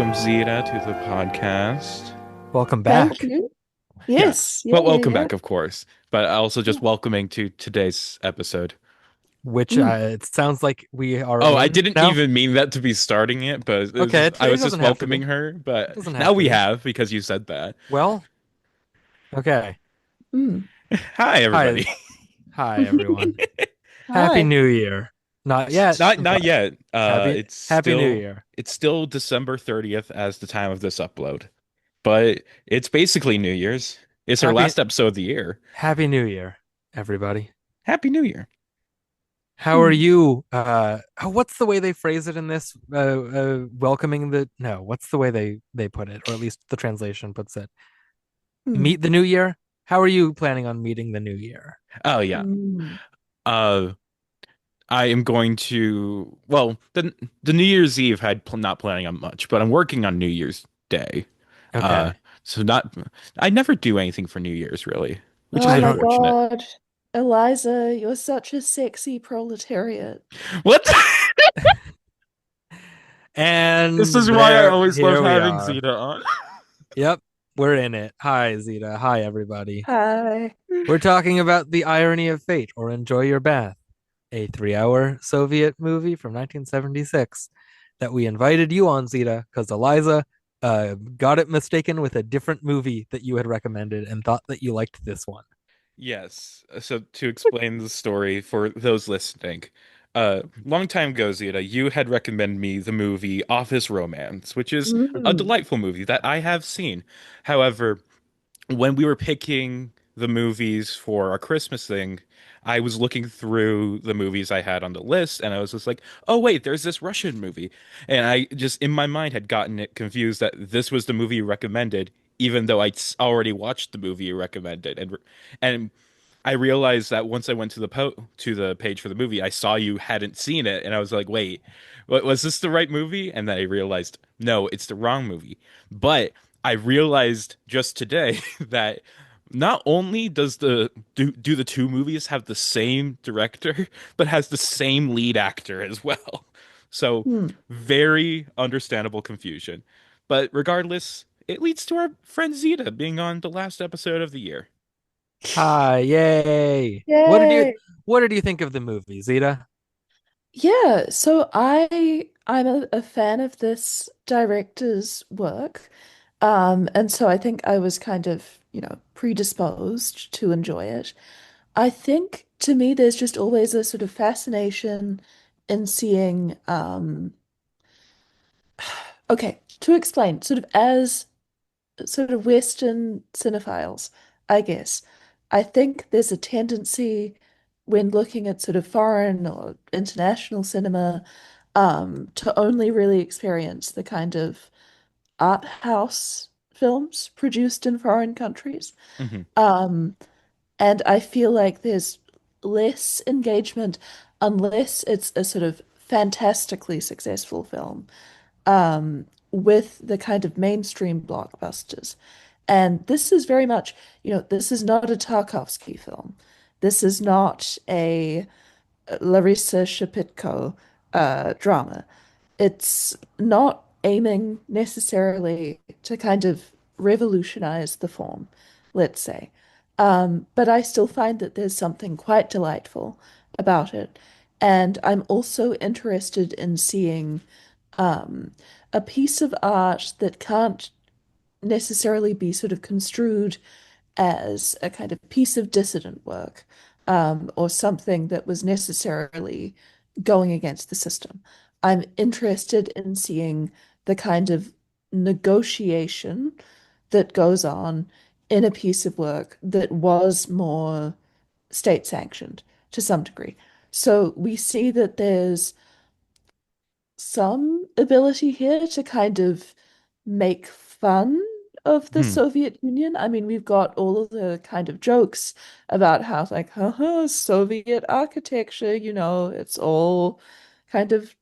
welcome Zita to the podcast. Welcome Thank back. you. Yes, Yes. Yeah, well, yeah, welcome yeah. back, of course, but also Yeah. just welcoming to today's episode. Which Mm. it sounds like we are Oh, I in didn't now. even mean that to be starting it, but Okay, I it was just doesn't have to be. welcoming her. It But doesn't now have to we be. have because you said that. Well, okay. Hi, Hi, everybody. hi everyone. Happy Hi. New Year. Not yet, Not but yet. Happy New Year. It's still December 30th as the time of this upload, but it's basically New Year's. It's our Happy last episode of the year. Happy New Year, everybody. Happy New Year. How are Mm. you? What's the way they phrase it in this? Welcoming the no. What's the way they put it, or at least the translation puts it? Mm. Meet the New Year. How are you planning on meeting the New Year? Oh yeah. Mm. Uh, I am going to, well, the New Year's Eve had not planning on much, but I'm working on New Year's Day. Uh, Okay. so not, I never do anything for New Year's really, which is Oh I my don't. unfortunate. God. Eliza, you're such a sexy proletariat. What? This And is why I always love here we having are. Zeta on. Yep, we're in it. Hi, Zita. Hi, everybody. Hi. We're talking about The Irony of Fate or Enjoy Your Bath, a 3 hour Soviet movie from 1976 that we invited you on, Zita, because Eliza got it mistaken with a different movie that you had recommended and thought that you liked this one. Yes. So to explain the story for those listening, long time ago, Zeta, you had recommended me the movie Office Romance, which is a Mm. delightful movie that I have seen. However, when we were picking the movies for our Christmas thing, I was looking through the movies I had on the list, and I was just like, "Oh wait, there's this Russian movie," and I just in my mind had gotten it confused that this was the movie you recommended, even though I'd already watched the movie you recommended, and I realized that once I went to to the page for the movie, I saw you hadn't seen it, and I was like, "Wait, what was this the right movie?" And then I realized, no, it's the wrong movie. But I realized just today that not only do the two movies have the same director, but has the same lead actor as well. So Mm. very understandable confusion. But regardless, it leads to our friend Zeta being on the last episode of the year. Hi, yay! Yay. What did you think of the movie, Zita? Yeah, so I'm a fan of this director's work. And so I think I was kind of, predisposed to enjoy it. I think to me there's just always a sort of fascination in seeing okay, to explain, sort of as sort of Western cinephiles, I guess. I think there's a tendency when looking at sort of foreign or international cinema, to only really experience the kind of art house films produced in foreign countries. Hmm. Um, and I feel like there's less engagement unless it's a sort of fantastically successful film, with the kind of mainstream blockbusters. And this is very much, this is not a Tarkovsky film. This is not a Larissa Shepitko drama. It's not aiming necessarily to kind of revolutionize the form, let's say. But I still find that there's something quite delightful about it. And I'm also interested in seeing a piece of art that can't necessarily be sort of construed as a kind of piece of dissident work, or something that was necessarily going against the system. I'm interested in seeing the kind of negotiation that goes on in a piece of work that was more state sanctioned to some degree. So we see that there's some ability here to kind of make fun of the Hmm. Soviet Union. I mean, we've got all of the kind of jokes about how, like, haha, Soviet architecture, it's all kind of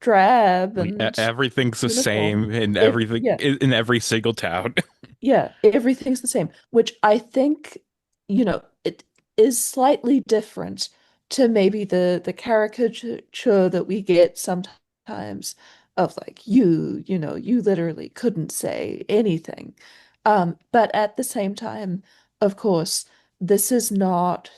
drab and Everything's the uniform. same in Ev everything yeah, in every single town. yeah, everything's the same, which I think, it is slightly different to maybe the caricature that we get sometimes of like you literally couldn't say anything. But at the same time, of course, this is not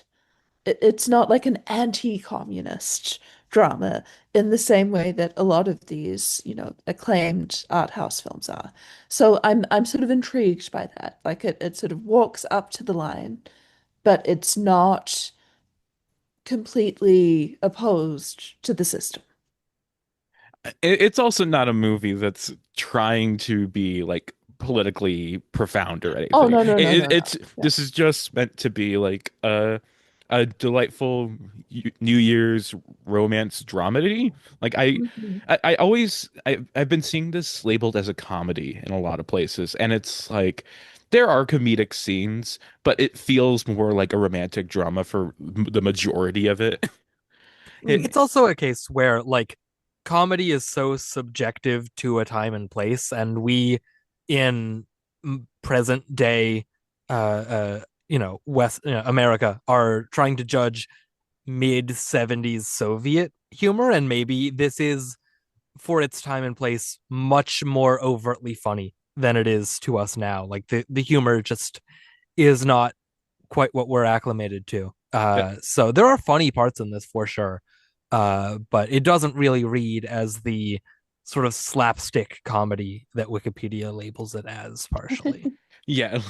it's not like an anti-communist drama in the same way that a lot of these, acclaimed art house films are. So I'm sort of intrigued by that. Like it sort of walks up to the line, but it's not completely opposed to the system. It's also not a movie that's trying to be like politically profound or Oh anything. no no no no no. It's Yeah. this is just meant to be like a delightful New Year's romance dramedy. Like Mhm. I always I've been seeing this labeled as a comedy in a lot of places, and it's like there are comedic scenes, but it feels more like a romantic drama for the majority of it. It It's also a case where like comedy is so subjective to a time and place, and we in present day West America are trying to judge mid 70s Soviet humor, and maybe this is for its time and place much more overtly funny than it is to us now. Like the humor just is not quite what we're acclimated to. So there are funny parts in this for sure, but it doesn't really read as the sort of slapstick comedy that Wikipedia labels it as partially. Yeah,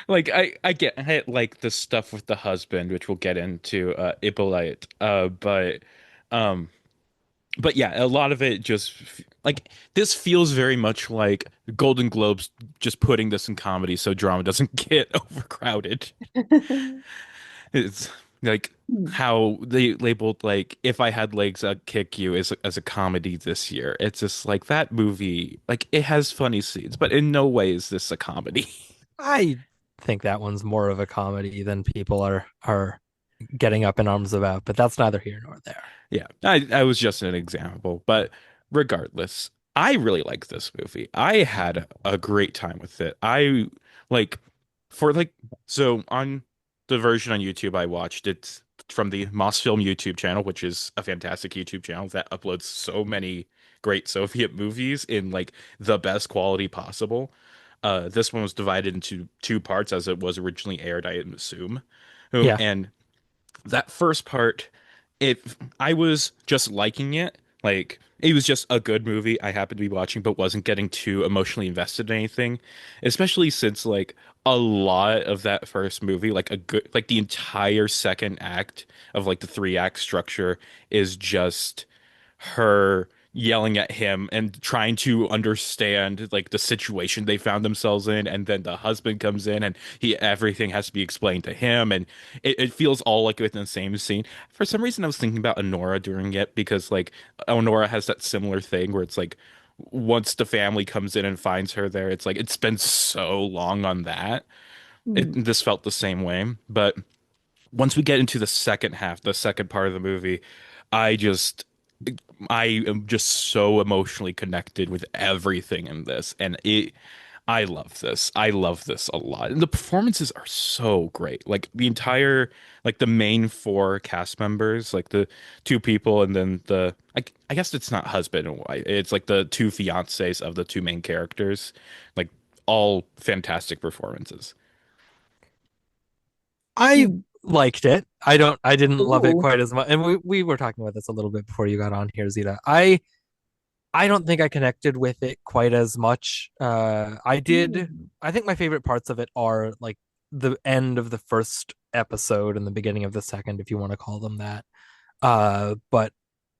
like I get like the stuff with the husband, which we'll get into Ippolyte. Um but yeah, a lot of it just like this feels very much like Golden Globes just putting this in comedy so drama doesn't get overcrowded. It's like how they labeled like If I Had Legs I'd Kick You as a comedy this year. It's just like that movie, like it has funny scenes, but in no way is this a comedy. I think that one's more of a comedy than people are getting up in arms about, but that's neither here nor there. Yeah, I was just an example, but regardless, I really like this movie. I had a great time with it. I like for like so on the version on YouTube I watched it from the Mosfilm YouTube channel, which is a fantastic YouTube channel that uploads so many great Soviet movies in like the best quality possible. This one was divided into two parts as it was originally aired, I assume. Yeah. And that first part, it I was just liking it. Like it was just a good movie I happened to be watching, but wasn't getting too emotionally invested in anything. Especially since like a lot of that first movie, like a good like the entire second act of like the three act structure is just her yelling at him and trying to understand like the situation they found themselves in, and then the husband comes in and he everything has to be explained to him, and it feels all like within the same scene. For some reason I was thinking about Honora during it because like Honora has that similar thing where it's like once the family comes in and finds her there, it's like it's been so long on that. Mm. This felt the same way, but once we get into the second half, the second part of the movie, I just I am just so emotionally connected with everything in this, and I love this. I love this a lot. And the performances are so great. Like the entire, like the main four cast members, like the two people, and then I guess it's not husband and wife. It's like the two fiancés of the two main characters. Like all fantastic performances. I Mm. liked it. I didn't love it Ooh. quite as much. And we were talking about this a little bit before you got on here, Zita. I don't think I connected with it quite as much. Mm. I think my favorite parts of it are like the end of the first episode and the beginning of the second, if you want to call them that. But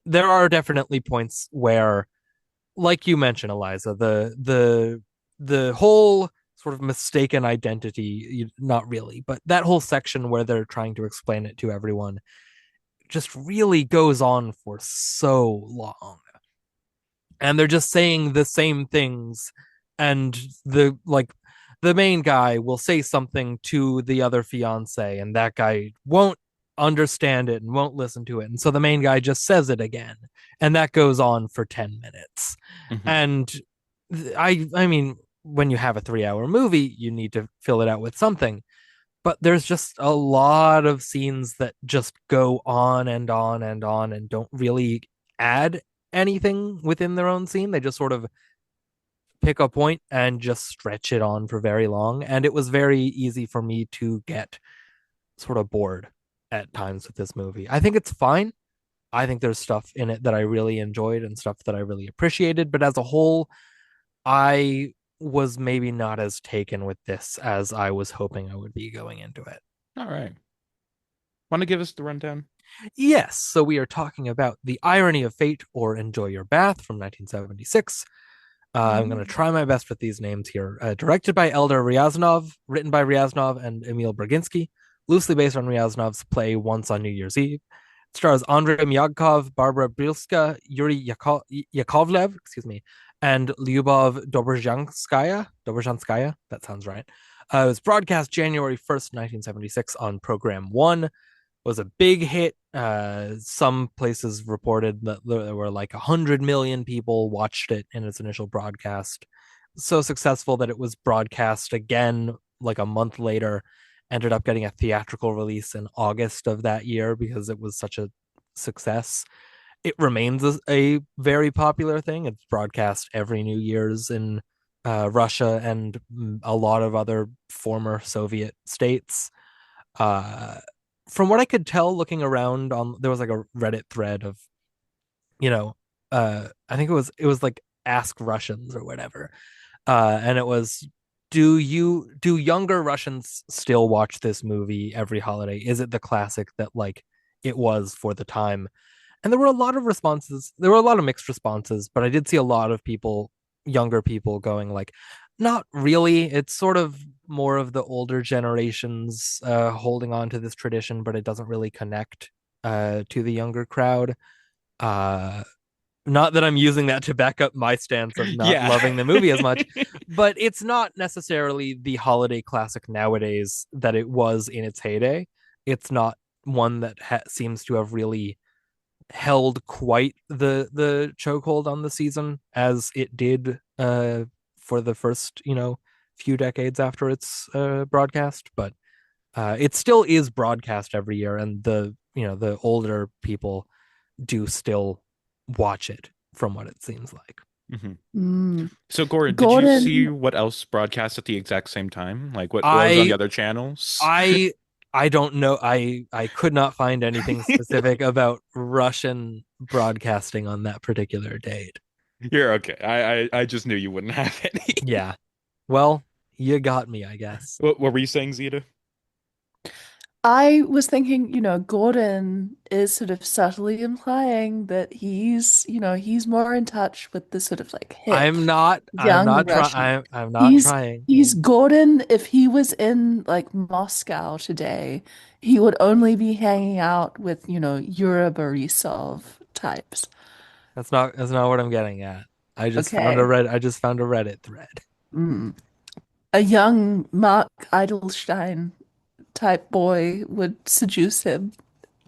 there are definitely points where, like you mentioned, Eliza, the whole sort of mistaken identity, not really, but that whole section where they're trying to explain it to everyone just really goes on for so long. And they're just saying the same things, and the main guy will say something to the other fiance, and that guy won't understand it and won't listen to it, and so the main guy just says it again, and that goes on for 10 minutes. Hmm. And I mean, when you have a 3 hour movie, you need to fill it out with something, but there's just a lot of scenes that just go on and on and on and don't really add anything within their own scene. They just sort of pick a point and just stretch it on for very long. And it was very easy for me to get sort of bored at times with this movie. I think it's fine. I think there's stuff in it that I really enjoyed and stuff that I really appreciated. But as a whole, I was maybe not as taken with this as I was hoping I would be going into it. All right. Want to give us the rundown? Yes, so we are talking about The Irony of Fate or Enjoy Your Bath from 1976. I'm going to try my best with these names here. Directed by Eldar Ryaznov, written by Ryaznov and Emil Braginsky, loosely based on Ryaznov's play Once on New Year's Eve. It stars Andrei Myagkov, Barbara Brylska, Yuri Yakovlev, and Lyubov Dobrozhanskaya. That sounds right. It was broadcast January 1st, 1976 on Program 1. Was a big hit. Some places reported that there were like 100 million people watched it in its initial broadcast. So successful that it was broadcast again like a month later, ended up getting a theatrical release in August of that year because it was such a success. It remains a very popular thing. It's broadcast every New Year's in Russia and a lot of other former Soviet states. From what I could tell looking around on, there was like a Reddit thread of, I think it was like Ask Russians or whatever. And it was, do younger Russians still watch this movie every holiday? Is it the classic that like it was for the time? And there were a lot of responses. There were a lot of mixed responses, but I did see a lot of people, younger people going like, not really. It's sort of more of the older generations holding on to this tradition, but it doesn't really connect to the younger crowd. Uh, Not that I'm using that to back up my stance of not Yeah. loving the movie as much, but it's not necessarily the holiday classic nowadays that it was in its heyday. It's not one that seems to have really held quite the chokehold on the season as it did for the first few decades after its broadcast, but it still is broadcast every year, and the older people do still watch it from what it seems like. So, Gordon, did you see Gordon, what else broadcast at the exact same time? Like what was on the I other channels? I I don't know. I could not find anything specific about Russian broadcasting on that particular date. You're okay. I just knew you wouldn't have any. Yeah. Well, you got me, I guess. What were you saying, Zita? I was thinking, Gordon is sort of subtly implying that he's more in touch with the sort of like hip, I'm young not trying. Russian. I'm not He's trying. he's Gordon. If he was in like Moscow today, he would only be hanging out with, Yura Borisov types. That's not what I'm getting at. Okay. I just found a Reddit thread. Mm. A young Mark Eidelstein type boy would seduce him.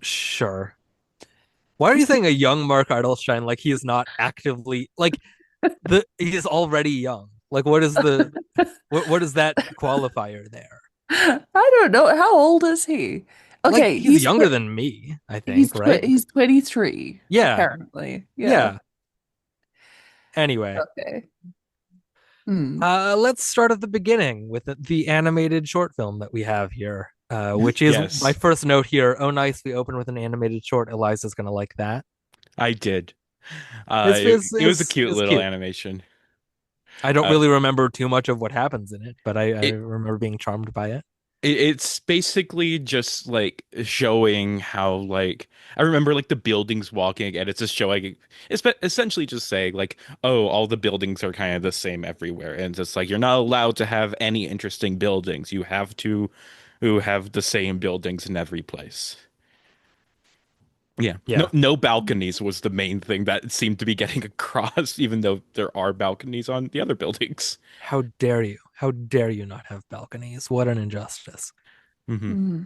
Sure. Why are you saying a young Mark Eidelstein like he is not actively like he's already young? Like what is that qualifier there? I don't know. How old is he? Like Okay, he's younger than me, I think, right? he's 23, Yeah. apparently. Yeah. Yeah. Anyway, Okay. Hmm. let's start at the beginning with the animated short film that we have here, which is my Yes, first note here. Oh, nice. We open with an animated short. Eliza's going to like that. I did. It's, it's, It was a it's, cute it's little cute. animation. I don't Uh, really remember too much of what happens in it, but I it remember being charmed by it. it's basically just like showing how like I remember like the buildings walking and it's just showing essentially just saying like, oh, all the buildings are kind of the same everywhere, and it's just like you're not allowed to have any interesting buildings. You have to who have the same buildings in every place. Yeah. Yeah. No balconies was the main thing that seemed to be getting across, even though there are balconies on the other buildings. How dare you? How dare you not have balconies? What an injustice. Hmm. Hmm.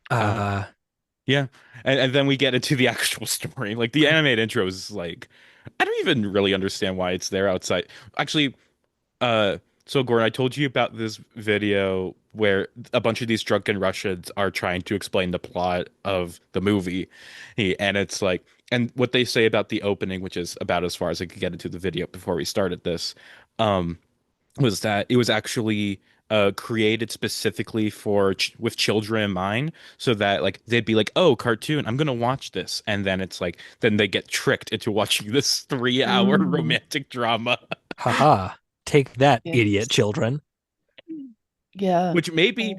Uh, Uh, yeah. And then we get into the actual story. Like the animated intro is like, I don't even really understand why it's there outside. Actually, so Gordon, I told you about this video where a bunch of these drunken Russians are trying to explain the plot of the movie. And it's like, and what they say about the opening, which is about as far as I could get into the video before we started this, um, was that it was actually created specifically for ch with children in mind, so that like they'd be like, "Oh, cartoon, I'm gonna watch this," and then it's like then they get tricked into watching this 3 hour Mm, romantic drama. Haha. Take that, idiot yes. children. Yeah. Which maybe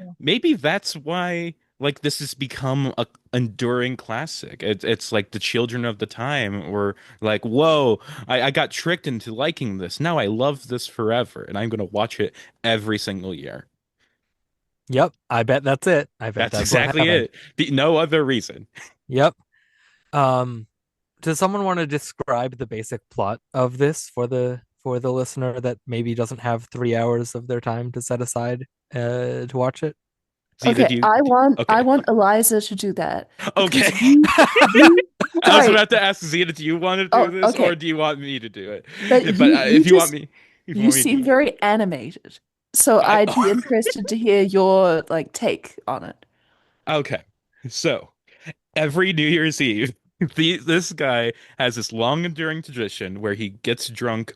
that's why like this has become a enduring classic. It's like the children of the time were like, whoa, I got tricked into liking this. Now I love this forever, and I'm gonna watch it every single year. Yep, I bet that's it. I bet That's that's what exactly happened. it. No other reason. Yep. Um, does someone want to describe the basic plot of this for the listener that maybe doesn't have 3 hours of their time to set aside to watch it? Zita, Okay, I want I okay. want Eliza to do that because Okay. you I was sorry. about to ask Zita, do you want to do Oh, this or okay. do you want me to do But it? But you just if you you want me to seem do it, very animated. So I I'd be interested to hear your like take on it. okay. So every New Year's Eve, this guy has this long enduring tradition where he gets drunk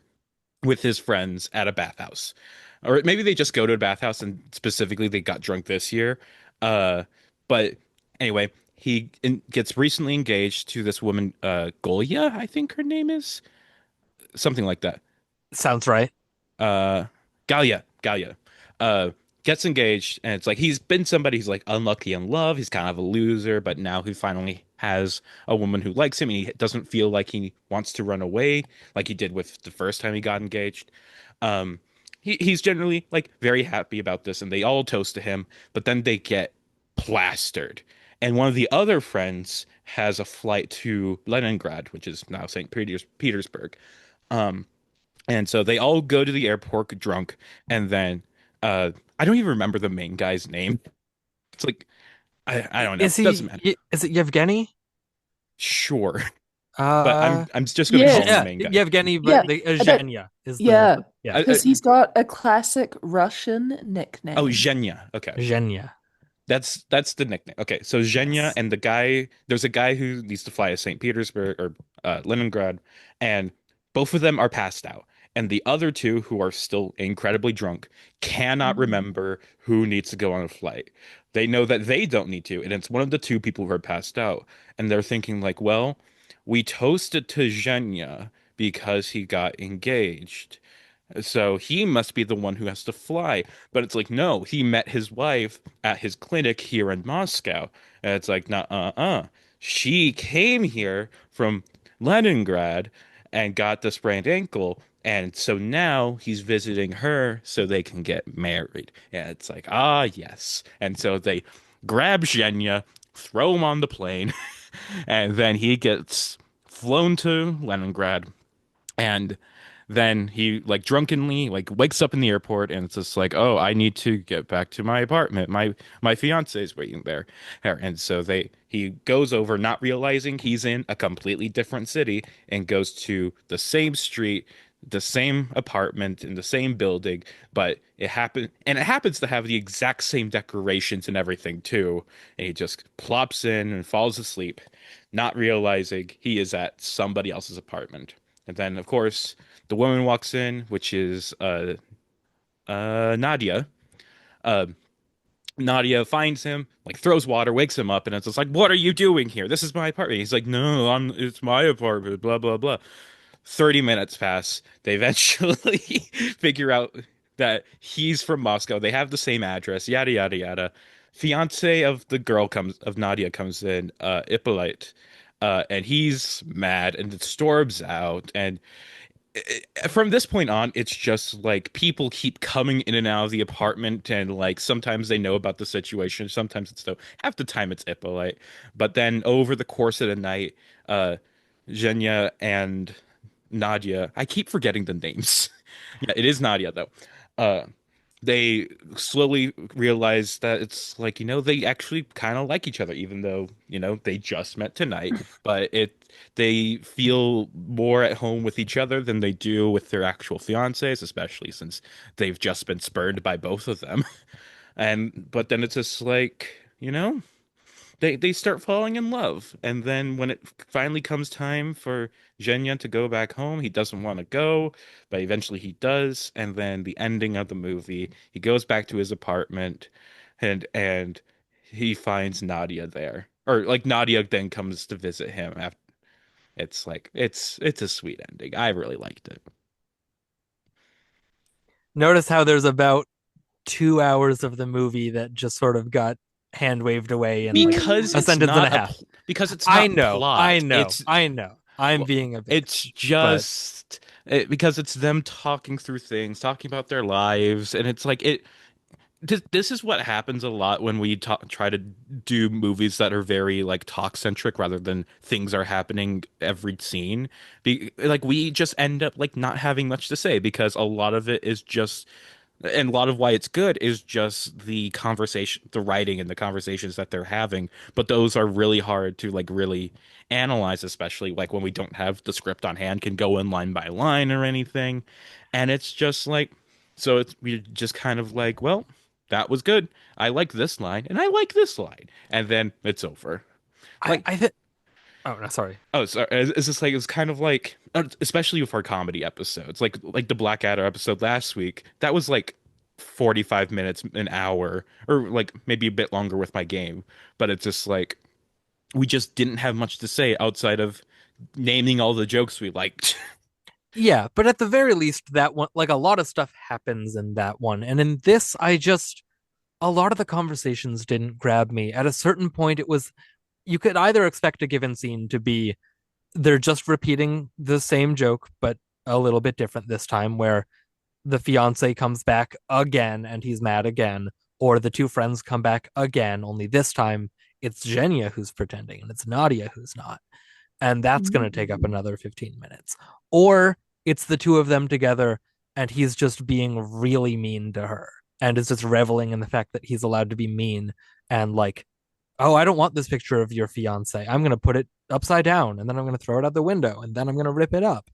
with his friends at a bathhouse. Or maybe they just go to a bathhouse and specifically they got drunk this year. Uh, but anyway, gets recently engaged to this woman, Golia, I think her name is. Something like that. Sounds right. uh Galia uh gets engaged, and it's like he's been somebody who's like unlucky in love. He's kind of a loser, but now he finally has a woman who likes him, and he doesn't feel like he wants to run away like he did with the first time he got engaged. um he's generally like very happy about this, and they all toast to him, but then they get plastered, and one of the other friends has a flight to Leningrad, which is now Petersburg. um and so they all go to the airport drunk, and then I don't even remember the main guy's name. It's like I don't know. Doesn't matter. Is it Yevgeny? Sure. But Uh, I'm just gonna call him the Yes. Yeah, main guy. Yevgeny, Yeah. but the But Zhenya is the yeah, yeah, I, because he's got a classic Russian oh, nickname. Zhenya. Okay. Zhenya. That's the nickname. Okay, so Zhenya Yes. and the guy, there's a guy who needs to fly to St. Petersburg or Leningrad, and both of them are passed out. And the other two, who are still incredibly drunk, cannot Mm. remember who needs to go on a flight. They know that they don't need to, and it's one of the two people who are passed out. And they're thinking like, well, we toasted to Zhenya because he got engaged. So he must be the one who has to fly. But it's like, no, he met his wife at his clinic here in Moscow. And it's like, nah, She came here from Leningrad and got the sprained ankle. And so now he's visiting her so they can get married. And it's like, ah, yes. And so they grab Zhenya, throw him on the plane, and then he gets flown to Leningrad, and then he like drunkenly like wakes up in the airport, and it's just like, oh, I need to get back to my apartment. My fiance is waiting there. And so he goes over not realizing he's in a completely different city, and goes to the same street, the same apartment in the same building, but it happens to have the exact same decorations and everything too. And he just plops in and falls asleep, not realizing he is at somebody else's apartment. And then, of course, the woman walks in, which is Nadia. Uh, Nadia finds him, like throws water, wakes him up, and it's just like, "What are you doing here? This is my apartment." He's like, "No, it's my apartment." Blah blah blah. 30 minutes pass. They eventually figure out that he's from Moscow. They have the same address. Yada yada yada. Fiance of the girl comes of Nadia comes in, Ippolyte, and he's mad and storms out, and from this point on, it's just like people keep coming in and out of the apartment, and like sometimes they know about the situation, sometimes it's though half the time it's Ippolite. But then over the course of the night, uh, Zhenya and Nadia, I keep forgetting the names. Yeah, it is Nadia though. Uh, they slowly realize that it's like, they actually kind of like each other, even though, they just met tonight. But they feel more at home with each other than they do with their actual fiancés, especially since they've just been spurned by both of them. But then it's just like, they start falling in love. And then when it finally comes time for Zhenya to go back home, he doesn't want to go, but eventually he does. And then the ending of the movie, he goes back to his apartment and he finds Nadia there. Or like Nadia then comes to visit him after. It's like it's a sweet ending. I really liked it. Notice how there's about 2 hours of the movie that just sort of got hand waved away in like Because a it's sentence and a not a half. pl- because it's I not know, I plot. know, It's I know. I'm well, being a it's bitch, but just because it's them talking through things, talking about their lives, and it's like it. This is what happens a lot when we try to do movies that are very like talk centric rather than things are happening every scene. Like we just end up like not having much to say because a lot of it is just and a lot of why it's good is just the conversation, the writing and the conversations that they're having. But those are really hard to like really analyze, especially like when we don't have the script on hand, can go in line by line or anything. And it's just like, so it's we just kind of like, well, that was good. I like this line and I like this line. And then it's over. I Like, I think. Oh no, sorry. oh, sorry. It's just like it's kind of like, especially with our comedy episodes, like the Blackadder episode last week. That was like 45 minutes, an hour, or like maybe a bit longer with my game. But it's just like we just didn't have much to say outside of naming all the jokes we liked. Yeah, but at the very least, that one, like a lot of stuff happens in that one, and in this, a lot of the conversations didn't grab me. At a certain point, it was you could either expect a given scene to be they're just repeating the same joke, but a little bit different this time, where the fiance comes back again and he's mad again, or the two friends come back again, only this time it's Zhenya who's pretending and it's Nadia who's not. And that's going to take up Mm. another 15 minutes. Or it's the two of them together and he's just being really mean to her and is just reveling in the fact that he's allowed to be mean and like, oh, I don't want this picture of your fiance. I'm going to put it upside down and then I'm going to throw it out the window and then I'm going to rip it up.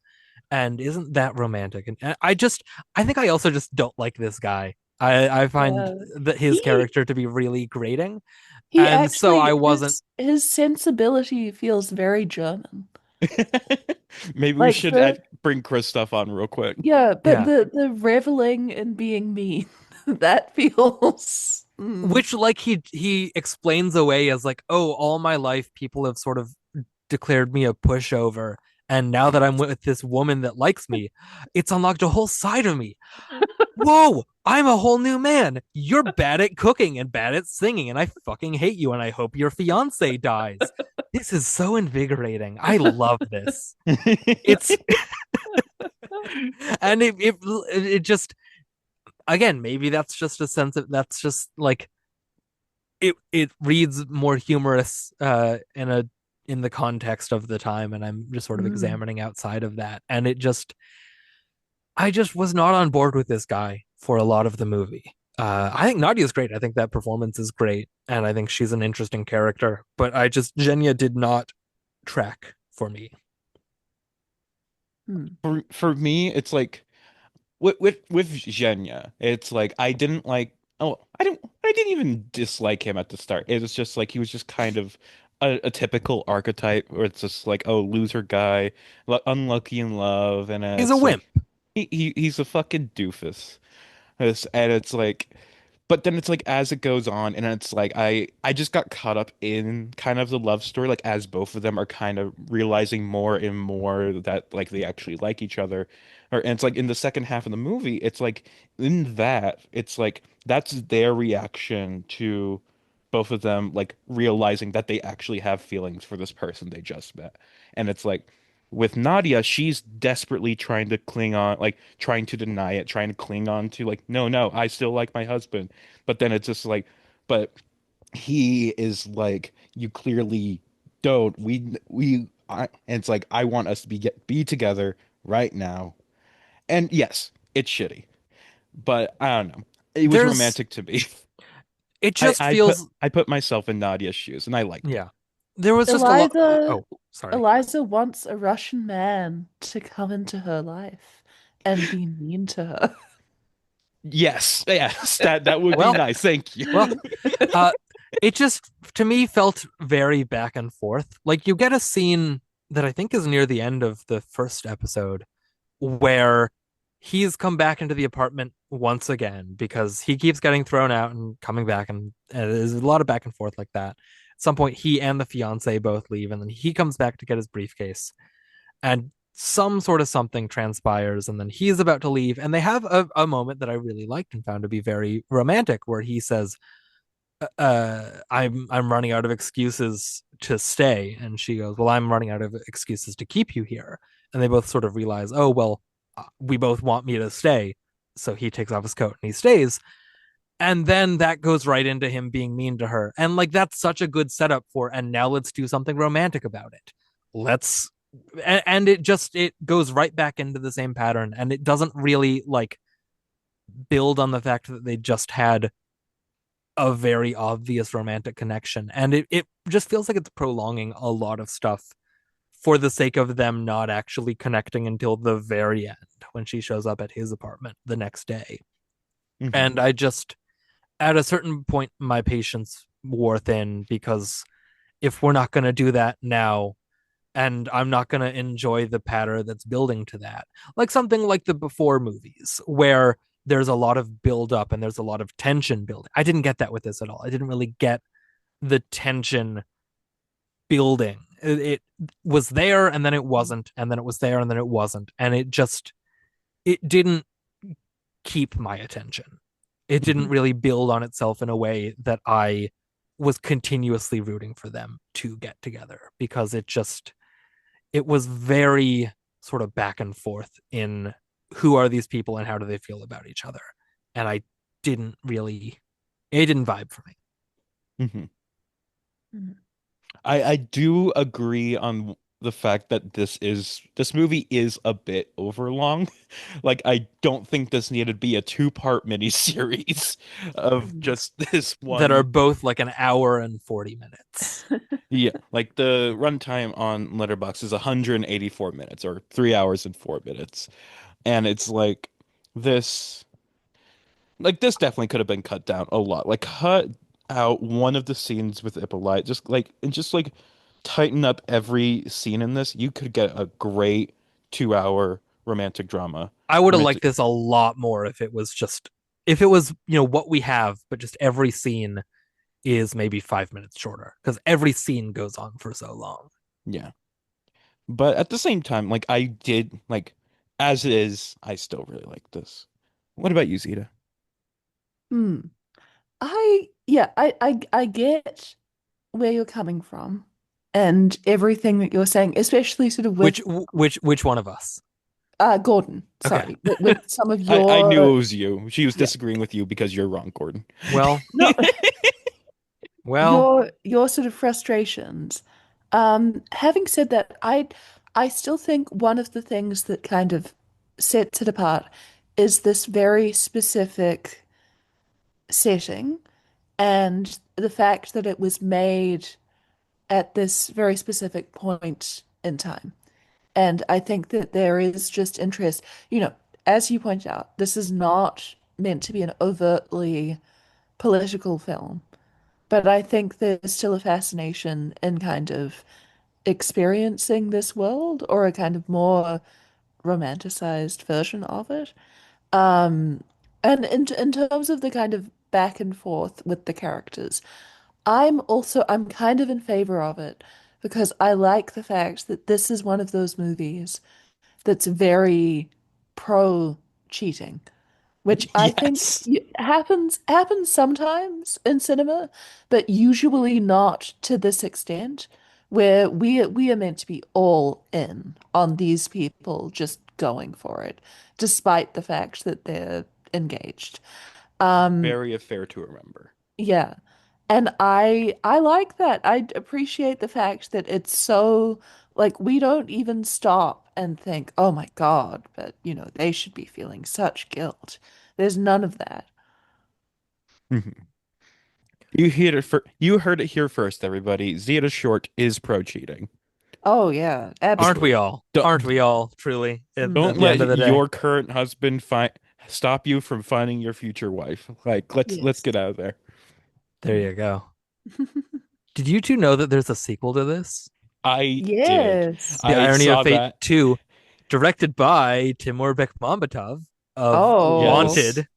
And isn't that romantic? And I think I also just don't like this guy. I find Yeah. that his He character to be really grating. he And so actually I wasn't, his sensibility feels very German. Maybe we Like should the bring Christoph on real quick. yeah, but yeah. the reveling in being mean, that feels Which like he explains away as like, oh, all my life people have sort of declared me a pushover. And now that I'm with this woman that likes me, it's unlocked a whole side of me. Whoa, I'm a whole new man. You're bad at cooking and bad at singing, and I fucking hate you, and I hope your fiance dies. This is so invigorating. I love this. It's and it just again, maybe that's just a sense of that's just like it reads more humorous in the context of the time, and I'm just sort of mm. examining outside of that. And I just was not on board with this guy for a lot of the movie. I think Nadia's great. I think that performance is great, and I think she's an interesting character. But Jenya did not track for me. Mm. For me, it's like with Zhenya, it's like I didn't like. Oh, I didn't even dislike him at the start. It was just like he was just kind of a typical archetype where it's just like, oh, loser guy, unlucky in love, and He's a it's wimp. like he's a fucking doofus. And it's like, but then it's like as it goes on, and it's like I just got caught up in kind of the love story, like as both of them are kind of realizing more and more that like they actually like each other, and it's like in the second half of the movie, it's like in that it's like that's their reaction to both of them like realizing that they actually have feelings for this person they just met, and it's like with Nadia, she's desperately trying to cling on, like trying to deny it, trying to cling on to like, no, no, I still like my husband. But then it's just like, but he is like, you clearly don't. And it's like, I want us to be together right now. And yes, it's shitty, but I don't know. It was There's romantic to me. it just feels I put myself in Nadia's shoes, and I liked it. yeah. There was just a lot. Eliza Oh, sorry. Eliza wants a Russian man to come into her life and be mean to her. Yes, yes, that would be Well, nice. Thank you. well, uh, it just to me felt very back and forth. Like you get a scene that I think is near the end of the first episode where he's come back into the apartment once again because he keeps getting thrown out and coming back, and there's a lot of back and forth like that. At some point, he and the fiance both leave, and then he comes back to get his briefcase, and some sort of something transpires, and then he's about to leave, and they have a moment that I really liked and found to be very romantic, where he says, I'm running out of excuses to stay. And she goes, well, I'm running out of excuses to keep you here. And they both sort of realize, oh, well, we both want me to stay. So he takes off his coat and he stays. And then that goes right into him being mean to her. And like, that's such a good setup for, and now let's do something romantic about it. Let's, and it goes right back into the same pattern. And it doesn't really like build on the fact that they just had a very obvious romantic connection. And it just feels like it's prolonging a lot of stuff for the sake of them not actually connecting until the very end when she shows up at his apartment the next day. Mhm. And I just, at a certain point, my patience wore thin because if we're not going to do that now, and I'm not going to enjoy the patter that's building to that. Like something like the before movies, where there's a lot of build up and there's a lot of tension building. I didn't get that with this at all. I didn't really get the tension building. It was there and then it wasn't, and then it was there and then it wasn't. And it didn't keep my attention. It didn't Mhm. really build on itself in a way that I was continuously rooting for them to get together because it was very sort of back and forth in who are these people and how do they feel about each other. And I didn't really, it didn't vibe for me. Mhm. Mhm. I do agree on the fact that this movie is a bit overlong. Like I don't think this needed to be a two-part miniseries of Mhm. just this That are one. both like an hour and 40 minutes. Yeah, like the runtime on Letterboxd is 184 minutes or 3 hours and 4 minutes. And it's this this definitely could have been cut down a lot. Like cut out one of the scenes with Hippolyte, just like tighten up every scene in this. You could get a great 2 hour romantic drama. I would have liked Romantic, this a lot more if it was just, if it was, what we have, but just every scene is maybe 5 minutes shorter because every scene goes on for so long. yeah. But at the same time, I did as it is, I still really like this. What about you, Zita? Hmm. I get where you're coming from and everything that you're saying, especially sort of Which with which one of us? Gordon, Okay. sorry, with some of I knew your it was you. She was yeah. disagreeing with you because you're wrong, Gordon. Well, No, well, your sort of frustrations. Having said that, I still think one of the things that kind of sets it apart is this very specific setting and the fact that it was made at this very specific point in time. And I think that there is just interest, as you point out, this is not meant to be an overtly political film, but I think there's still a fascination in kind of experiencing this world or a kind of more romanticized version of it. Um, and in terms of the kind of back and forth with the characters, I'm kind of in favor of it because I like the fact that this is one of those movies that's very pro cheating, which I think Yes. happens sometimes in cinema, but usually not to this extent, where we are meant to be all in on these people just going for it, despite the fact that they're engaged. Um, Very affair to remember. yeah. And I like that. I appreciate the fact that it's so like we don't even stop and think, "Oh my God," but they should be feeling such guilt. There's none of that. Mhm. You heard it here first, everybody. Zeta Short is pro cheating. Oh yeah, aren't we absolutely. all? Aren't Don't we all truly at don't Mm, the end of let the day? your current husband stop you from finding your future wife. Let's yes. get out of there. There you go. Did you two know that there's a sequel to this? I did. Yes. The I Irony of saw Fate that. 2, directed by Timur Bekmambetov of Oh, Yes. Wanted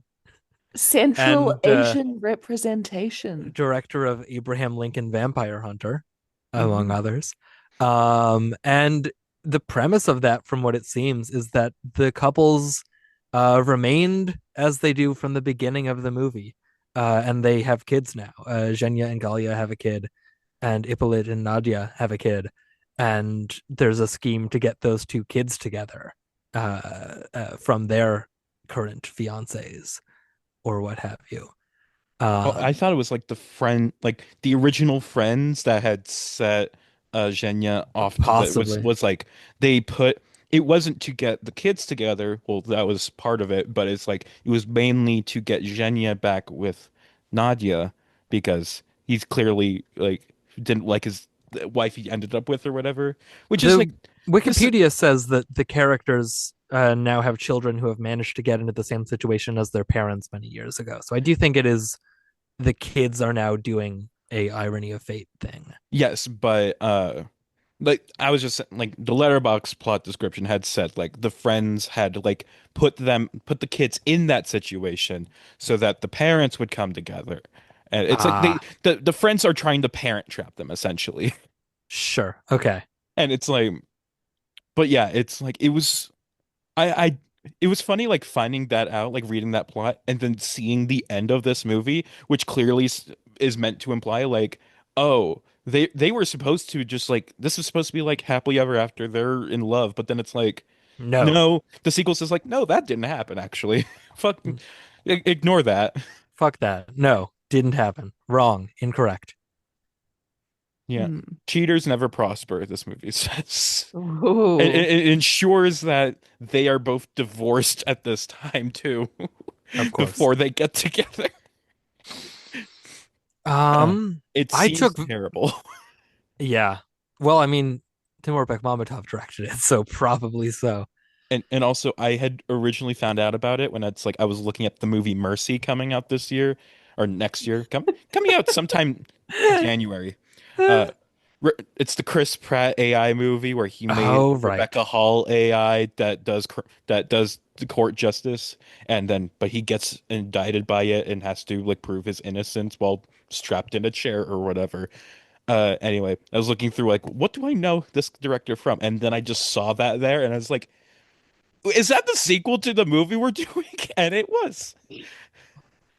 Central and Asian representation. director of Abraham Lincoln Vampire Hunter, among Mhm. others. And the premise of that, from what it seems, is that the couples remained as they do from the beginning of the movie. And they have kids now. Zhenya and Galia have a kid, and Ippolit and Nadia have a kid. And there's a scheme to get those two kids together from their current fiancés or what have you. Oh, I Um, thought it was like like the original friends that had set Zhenya off to that Possibly. was like they put it wasn't to get the kids together. Well, that was part of it, but it's like it was mainly to get Zhenya back with Nadia because he's clearly like didn't like his wife he ended up with or whatever, which is The like this. Wikipedia says that the characters now have children who have managed to get into the same situation as their parents many years ago. So I do think it is the kids are now doing a irony of fate thing. Yes, but like I was just like the letterbox plot description had said like the friends had like put the kids in that situation so that the parents would come together. And it's like Ah, the friends are trying to parent trap them essentially. sure. Okay. And it's like but yeah, it's like I it was funny like finding that out, like reading that plot and then seeing the end of this movie, which clearly is meant to imply like, oh, they were supposed to just like this was supposed to be like happily ever after, they're in love, but then it's like, No. no, the sequel says like, no, that didn't happen actually. Fuck, ignore that. Fuck that. No, didn't happen. Wrong. Incorrect. Yeah. Hmm. Cheaters never prosper, this movie says. Ooh. It ensures that they are both divorced at this time too, Of course. before they get together. Uh, Um, it I seems took terrible. yeah. Well, I mean, Timur Bekmambetov directed it, so probably so. And also I had originally found out about it when it's like I was looking at the movie Mercy coming out this year or next year, coming out sometime January. Uh it's the Chris Pratt AI movie where he made Oh, right. Rebecca Hall AI that does the court justice and then but he gets indicted by it and has to like prove his innocence while strapped in a chair or whatever. Anyway, I was looking through like what do I know this director from? And then I just saw that there and I was like, is that the sequel to the movie we're doing? And it was.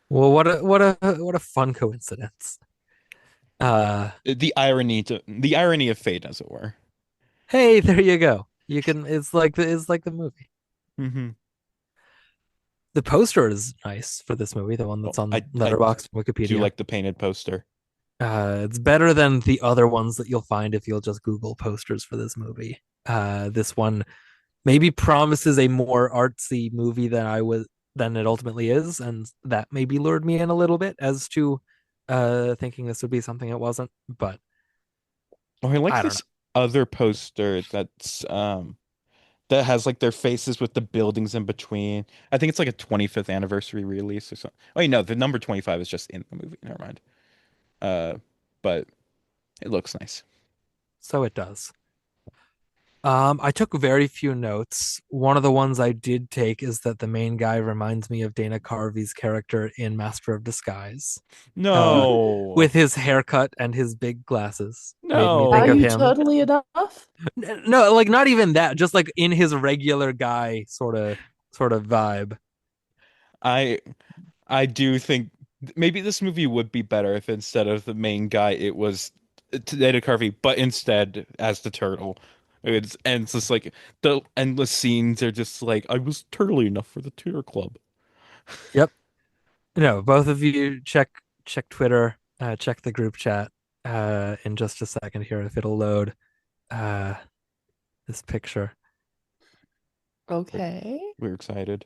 Well, what a fun coincidence. Uh, The irony of fate, as it were. hey, there you go. You can it's like the movie. Hmm. The poster is nice for this movie, the one Well, that's on I Letterboxd and do Wikipedia. like the painted poster. It's better than the other ones that you'll find if you'll just Google posters for this movie. This one maybe promises a more artsy movie than it ultimately is, and that maybe lured me in a little bit as to thinking this would be something it wasn't. But Oh, I like I don't know. this other poster that has like their faces with the buildings in between. I think it's like a 25th anniversary release or something. Oh, wait, no, the number 25 is just in the movie. Never mind. Uh, but it looks nice. So it does. I took very few notes. One of the ones I did take is that the main guy reminds me of Dana Carvey's character in Master of Disguise. Uh, No. with his haircut and his big glasses. Made me Are think of No. you him. totally enough? No, like not even that, just like in his regular guy sort of vibe. I I do think maybe this movie would be better if instead of the main guy, it was Dana Carvey, but instead as the turtle. It's just like the endless scenes are just like I was turtly enough for the tutor club. Yep. No, both of you check Twitter, check the group chat in just a second here if it'll load uh this picture. We're, Okay. we're excited.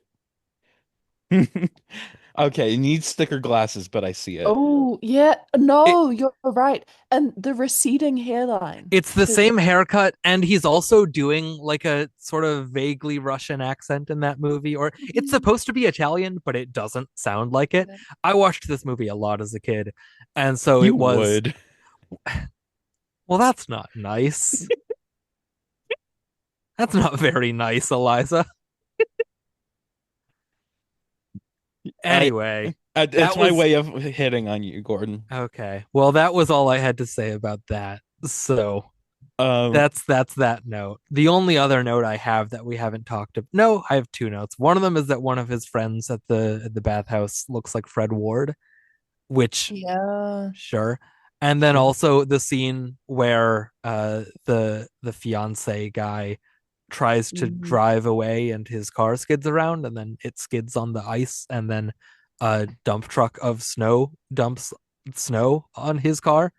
Okay, it needs thicker glasses, but I see it. Oh, yeah. It, No, you're right. And the receding hairline it's the too. same haircut, and he's also doing like a sort of vaguely Russian accent in that movie, or it's Mhm. supposed to be Italian, but it doesn't sound like it. Yeah. I watched this movie a lot as a kid, and so You it was, would. well, that's not nice. That's not very nice, Eliza. I, Anyway, it's that my was way of hitting on you, Gordon. okay. Well, that was all I had to say about that. So Um, that's that note. The only other note I have that we haven't talked about. No, I have two notes. One of them is that one of his friends at the bathhouse looks like Fred Ward, which Yeah. sure. And then also the scene where the fiance guy tries to Mhm. drive away and his car skids around and then it skids on the ice and then a dump truck of snow dumps snow on his car.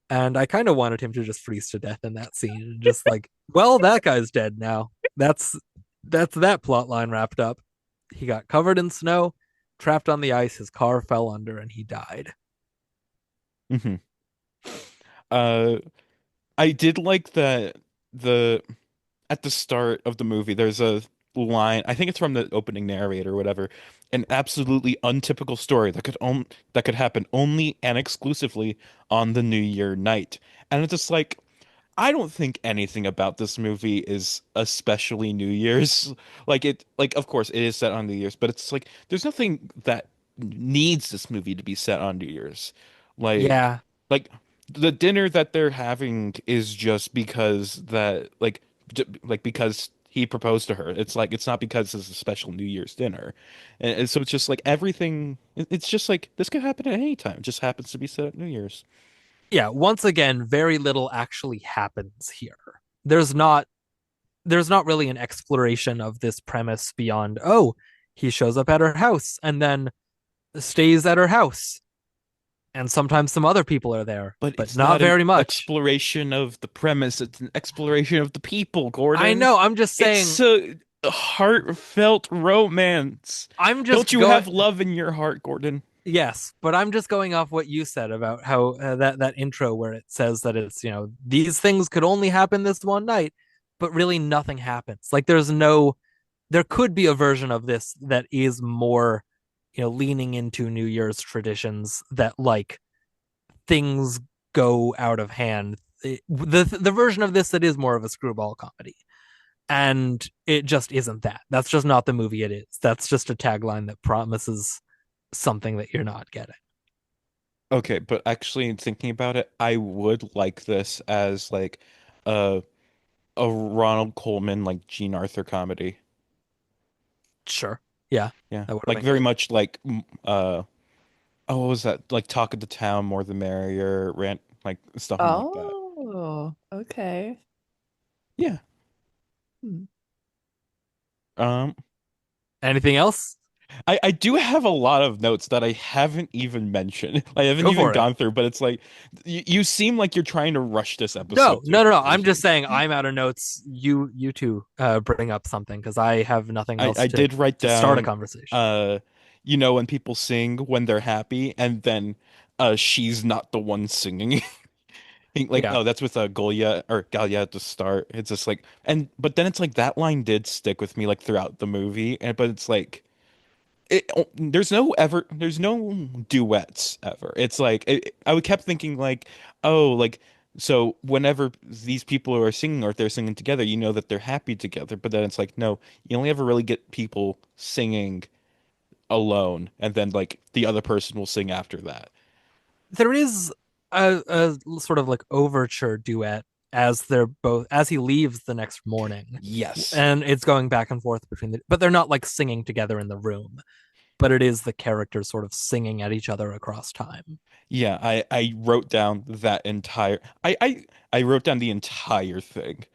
And I kind of wanted him to just freeze to death in that scene. Just like, well, that guy's dead now. That's that plot line wrapped up. He got covered in snow, trapped on the ice, his car fell under, and he died. mhm. Uh, I did like that the at the start of the movie, there's a line, I think it's from the opening narrator or whatever, an absolutely untypical story that could happen only and exclusively on the New Year night. And it's just like, I don't think anything about this movie is especially New Year's. Like of course it is set on New Year's, but it's like there's nothing that needs this movie to be set on New Year's. Like Yeah, like the dinner that they're having is just because that like because he proposed to her. It's like it's not because it's a special New Year's dinner. And so it's just like everything it's just like this could happen at any time. It just happens to be set at New Year's. yeah. Once again, very little actually happens here. There's not there's not really an exploration of this premise beyond, oh, he shows up at her house and then stays at her house. And sometimes some other people are there, But but it's not not an very much. exploration of the premise, it's an exploration of the people, I Gordon. know, I'm just saying, It's a heartfelt romance. I'm Don't just you going, have love in your heart, Gordon? yes, but I'm just going off what you said about how that intro where it says that it's, these things could only happen this one night, but really nothing happens. Like there could be a version of this that is more, leaning into New Year's traditions that like things go out of hand. The version of this that is more of a screwball comedy. And it just isn't that. That's just not the movie it is. That's just a tagline that promises something that you're not getting. Okay, but actually thinking about it, I would like this as like a a Ronald Colman like Jean Arthur comedy. Sure. Yeah, Yeah. that would have Like been very good. much like oh what was that? Like Talk of the Town, More the Merrier, rant like stuff like that. Oh, okay. Yeah. Hmm. Um Anything else? I do have a lot of notes that I haven't even mentioned. I haven't Go even for it. gone through, but it's like you seem like you're trying to rush this No, episode through no, no, for no. some I'm just reason. saying I'm out of notes. You two bring up something because I have nothing else I did write to start a down conversation. uh when people sing when they're happy and then she's not the one singing. Like Yeah. oh that's with Golia or Galia at the start. It's just like and but then it's like that line did stick with me like throughout the movie and but it's like there's no duets ever. It's like I would kept thinking like, oh, like so whenever these people are singing or if they're singing together, you know that they're happy together. But then it's like, no, you only ever really get people singing alone, and then like the other person will sing after that. There is a sort of like overture duet as they're both as he leaves the next morning. Yes. And it's going back and forth between but they're not like singing together in the room, but it is the characters sort of singing at each other across time. Yeah, I wrote down that entire I wrote down the entire thing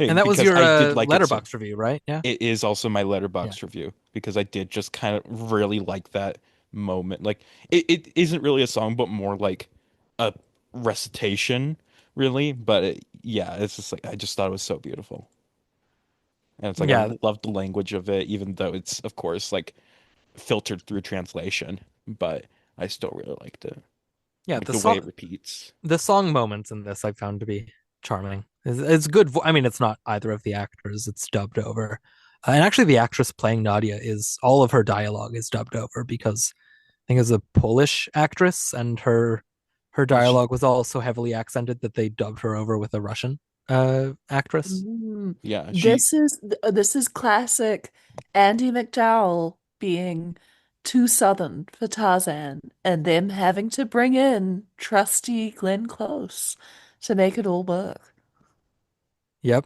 And that was because your I did like it so. letterbox review, right? Yeah. It is also my Yeah. letterbox review because I did just kind of really like that moment. Like it isn't really a song, but more like a recitation, really. But yeah, it's just like I just thought it was so beautiful. And it's like I Yeah. love the language of it, even though it's of course like filtered through translation, but I still really liked it. Yeah, Like the way it repeats. the song moments in this I found to be charming. It's good. I mean, it's not either of the actors. It's dubbed over. And actually, the actress playing Nadia is all of her dialogue is dubbed over because I think it's a Polish actress, and her She, dialogue was also heavily accented that they dubbed her over with a Russian actress. Mm. yeah, she This is classic Andy McDowell being too southern for Tarzan and them having to bring in trusty Glenn Close to make it all work. Yep.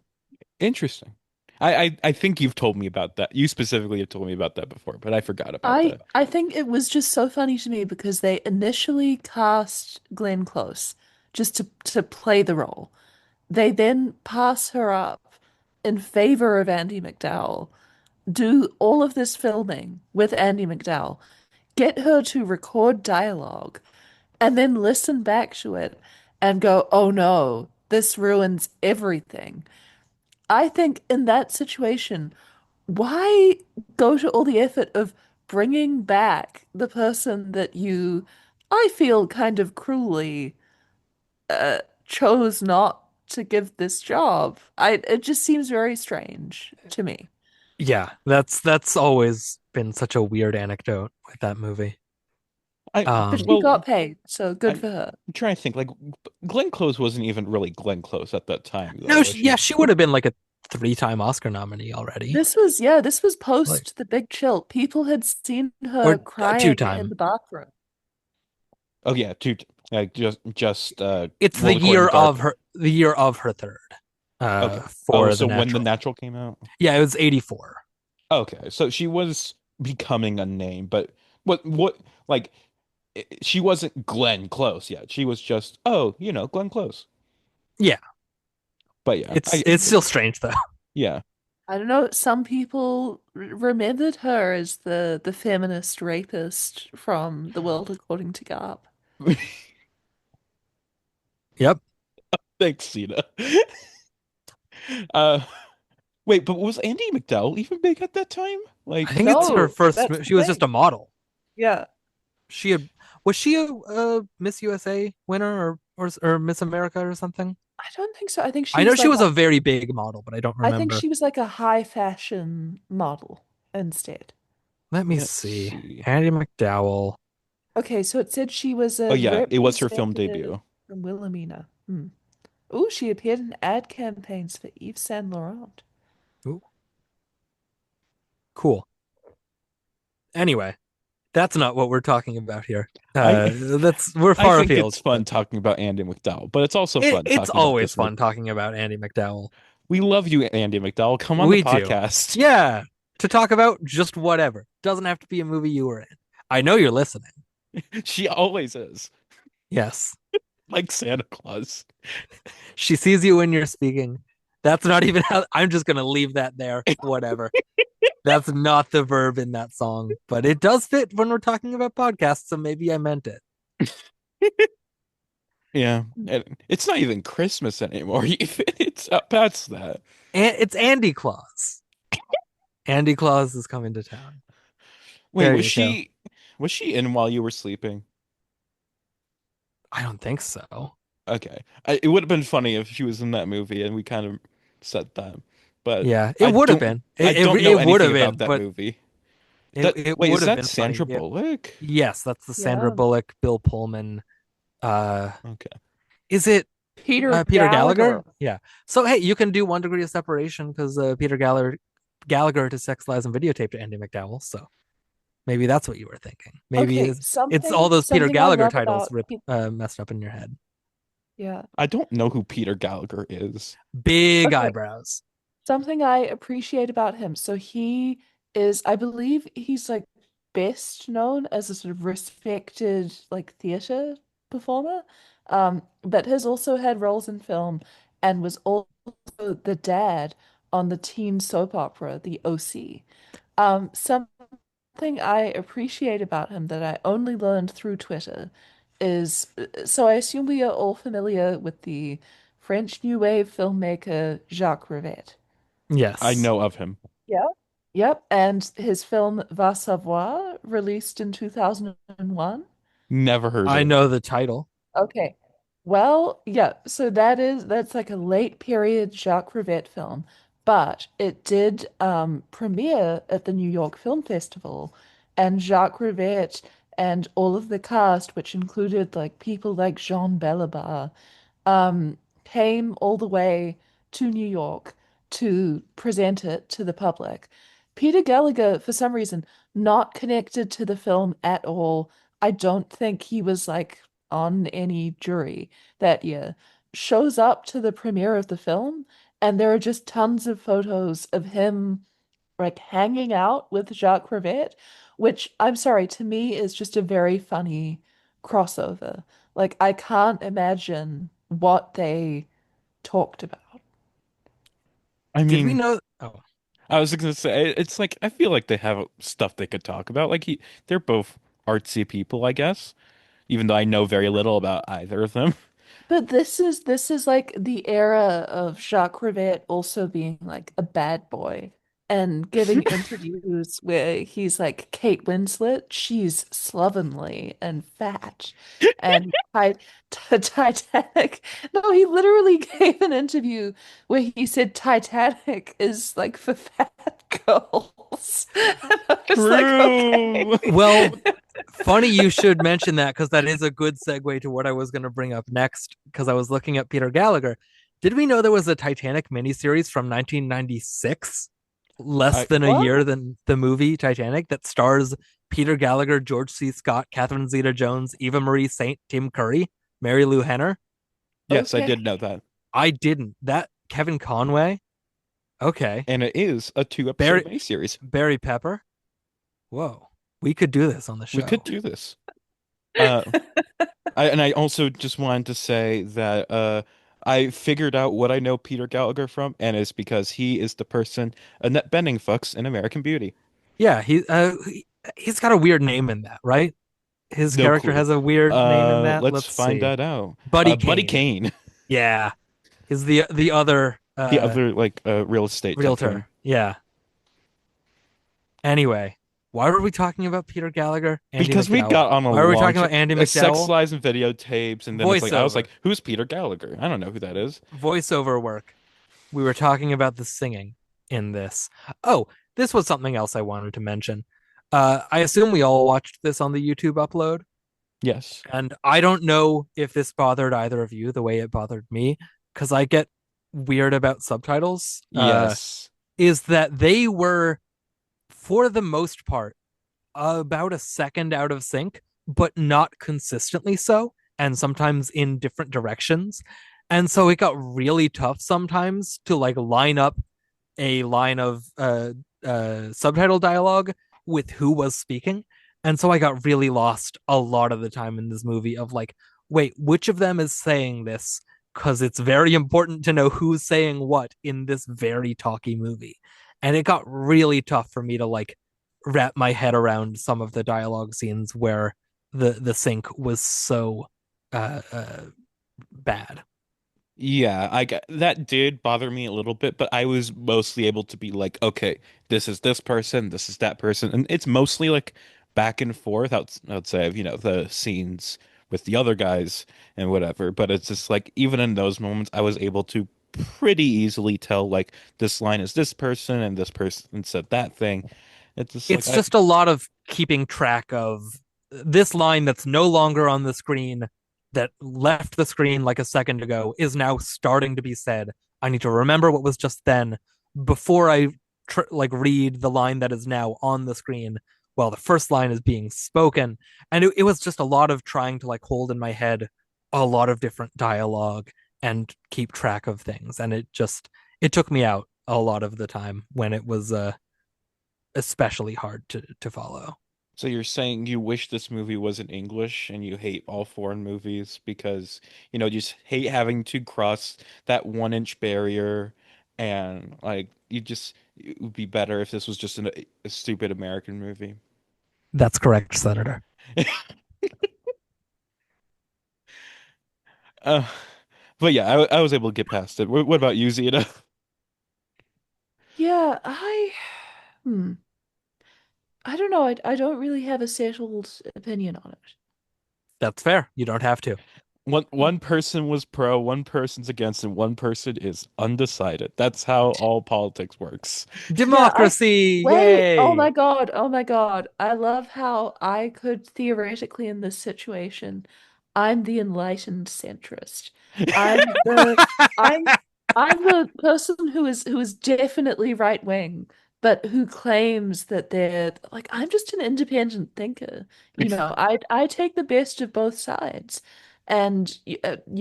interesting. I think you've told me about that. You specifically have told me about that before, but I forgot about I that. I think it was just so funny to me because they initially cast Glenn Close just to play the role. They then pass her up in favor of Andy McDowell, do all of this filming with Andy McDowell, get her to record dialogue, and then listen back to it and go, oh no, this ruins everything. I think in that situation, why go to all the effort of bringing back the person that you, I feel kind of cruelly, chose not to give this job? It just seems very strange to me. Yeah, that's always been such a weird anecdote with that movie. I But she Um, got well, paid, so good I'm for her. trying to think. Like Glenn Close wasn't even really Glenn Close at that time, though, no, was yeah, she? she would have been like a three-time Oscar nominee already, This was like post The Big Chill. People had seen her or crying in two-time. the bathroom. Oh yeah, two. Like just It's World According to Garp. the year of her third, Okay. Oh, for The so when The Natural. Natural came out. Yeah, it was 84. Okay, so she was becoming a name, but what like she wasn't Glenn Close yet. She was just Glenn Close. Yeah, But yeah, it's still strange though. yeah. I don't know. Some people remembered her as the feminist rapist from The World According to Garp. Yep. Thanks, Zita. Uh, wait, but was Andy McDowell even big at that time? I Like, think it's her No, first. that's the She was just thing. a model. Yeah. She had was she a Miss USA winner or Miss America or something? I don't think so. I think she I know was she like was a very big model, but I don't I think remember. she was like a high fashion model instead. Let me let's see. see. Andy McDowell. Okay, so it said she was Oh a yeah, it was her film representative debut. from Wilhelmina. Hmm. Oh, she appeared in ad campaigns for Yves Saint Laurent. Ooh, cool. Anyway, that's not what we're talking about here. I That's we're I far think afield. it's fun talking about Andy McDowell, but it's also fun It's talking about always this movie. fun talking about Andy McDowell. We love you, Andy McDowell. Come on the We do. podcast. Yeah, to talk about just whatever. Doesn't have to be a movie you were in. I know you're listening. She always is, Yes. like Santa Claus. She sees you when you're speaking. That's not even how I'm just gonna leave that there. Whatever. That's not the verb in that song, but it does fit when we're talking about podcasts, so maybe I meant it. Yeah, and it's not even Christmas anymore. Even it's up past that. And it's Andy Claus. Andy Claus is coming to town. Wait, There was you go. she in while you were sleeping? I don't think so. Okay, it would have been funny if she was in that movie and we kind of said that, but Yeah, it I would have don't. been. I It don't it, know it would anything have about been, that but movie. it That it wait, would is have that been funny. Sandra Bullock? Yes, that's the Sandra Yeah. Bullock, Bill Pullman. Uh, Okay. is it Peter Peter Gallagher? Gallagher. Yeah. So hey, you can do 1 degree of separation because Peter Gallagher to Sex, Lies, and Videotape to Andy McDowell. So maybe that's what you were thinking. Maybe Okay, it's all those Peter something I Gallagher love titles about messed up in your head. yeah. I don't know who Peter Gallagher is. Big Okay. eyebrows. Something I appreciate about him. So he is, I believe he's like best known as a sort of respected like theater performer. But has also had roles in film and was also the dad on the teen soap opera, The OC. Something I appreciate about him that I only learned through Twitter is so I assume we are all familiar with the French New Wave filmmaker Jacques Rivette. I Yes. know of him. Yeah. Yep, and his film Va Savoir, released in 2001. Never heard I of. know the title. Okay. Well, yeah, so that's like a late period Jacques Rivette film, but it did premiere at the New York Film Festival, and Jacques Rivette and all of the cast, which included like people like Jean Belibar, um, came all the way to New York to present it to the public. Peter Gallagher, for some reason, not connected to the film at all. I don't think he was like on any jury that year, shows up to the premiere of the film, and there are just tons of photos of him like hanging out with Jacques Rivette, which I'm sorry, to me is just a very funny crossover. Like I can't imagine what they talked about. I Did we mean, know? Oh, I was gonna say it's like I feel like they have stuff they could talk about. They're both artsy people, I guess, even though I know very little about either of them. But this is like the era of Jacques Rivette also being like a bad boy and giving interviews where he's like Kate Winslet, she's slovenly and fat. And Titanic, no, he literally gave an interview where he said Titanic is like for fat girls. And I was like, True. okay. well, funny you should mention that because that is a good segue to what I was going to bring up next. Because I was looking at Peter Gallagher. Did we know there was a Titanic miniseries from 1996, less I than a What? year than the movie Titanic, that stars Peter Gallagher, George C. Scott, Catherine Zeta-Jones, Eva Marie Saint, Tim Curry, Mary Lou Henner? yes, I did Okay. know that, I didn't. That Kevin Conway? Okay. and it is a two-episode Barry miniseries. Barry Pepper? Whoa. We could do this on the We could show. do this. Uh, I also just wanted to say that I figured out what I know Peter Gallagher from, and it's because he is the person Annette Bening fucks in American Beauty. Yeah, he's got a weird name in that, right? His No character clue. has a weird name in that. Let's Let's find see. that out. Buddy Buddy Kane. Kane, Yeah. He's the other the other like real estate tycoon. realtor. Yeah. Anyway, why were we talking about Peter Gallagher? Andy Because we McDowell. got on a Why were we long talking about Andy sex McDowell? lies and videotapes, and then it's like I was Voiceover. like, who's Peter Gallagher? I don't know who that is. Voiceover work. We were talking about the singing in this. Oh, this was something else I wanted to mention. I assume we all watched this on the YouTube upload. Yes. And I don't know if this bothered either of you the way it bothered me, because I get weird about subtitles. Yes. Is that they were, for the most part, about a second out of sync, but not consistently so, and sometimes in different directions. And so it got really tough sometimes to like line up a line of subtitle dialogue with who was speaking. And so I got really lost a lot of the time in this movie of like, wait, which of them is saying this? Because it's very important to know who's saying what in this very talky movie. And it got really tough for me to like wrap my head around some of the dialogue scenes where the sync was so uh, uh, bad. Yeah, that did bother me a little bit, but I was mostly able to be like, okay, this is this person, this is that person, and it's mostly like back and forth outside of, the scenes with the other guys and whatever. But it's just like even in those moments, I was able to pretty easily tell like this line is this person and this person said that thing. It's just like It's just a lot of keeping track of this line that's no longer on the screen, that left the screen like a second ago, is now starting to be said. I need to remember what was just then before I like read the line that is now on the screen while the first line is being spoken. And it was just a lot of trying to like hold in my head a lot of different dialogue and keep track of things. And it took me out a lot of the time when it was especially hard to follow. So you're saying you wish this movie was in English and you hate all foreign movies because, you just hate having to cross that 1 inch barrier and like it would be better if this was just a stupid American movie. That's correct, Senator. Uh, but yeah, I was able to get past it. What about you, Zita? Yeah, Hmm. I don't know. I don't really have a settled opinion on it. That's fair. You don't have to. One person was pro, one person's against, and one person is undecided. That's how all politics works. Yeah, I Democracy, wait. Oh yay! my God. Oh my God. I love how I could theoretically in this situation, I'm the enlightened centrist. I'm the I'm I'm the person who is definitely right wing, but who claims that they're like I'm just an independent thinker. I take the best of both sides. And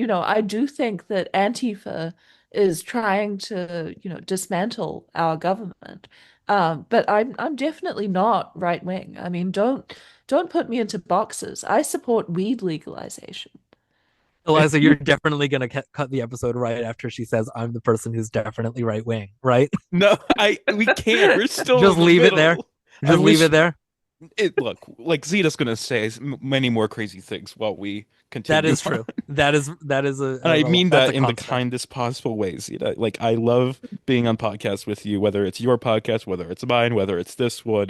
I do think that Antifa is trying to, dismantle our government. But I'm definitely not right wing. I mean, don't put me into boxes. I support weed legalization. Eliza, you're definitely going to cut the episode right after she says, I'm the person who's definitely right wing, right? No, I we can't. We're still Just in the leave it there. middle. I Just leave wish it there. look, like Zita's gonna say many more crazy things while we That continue is on. true. That is And I mean that's a that in the constant. kindest possible way, Zita. Like I love being on podcasts with you, whether it's your podcast, whether it's mine, whether it's this one.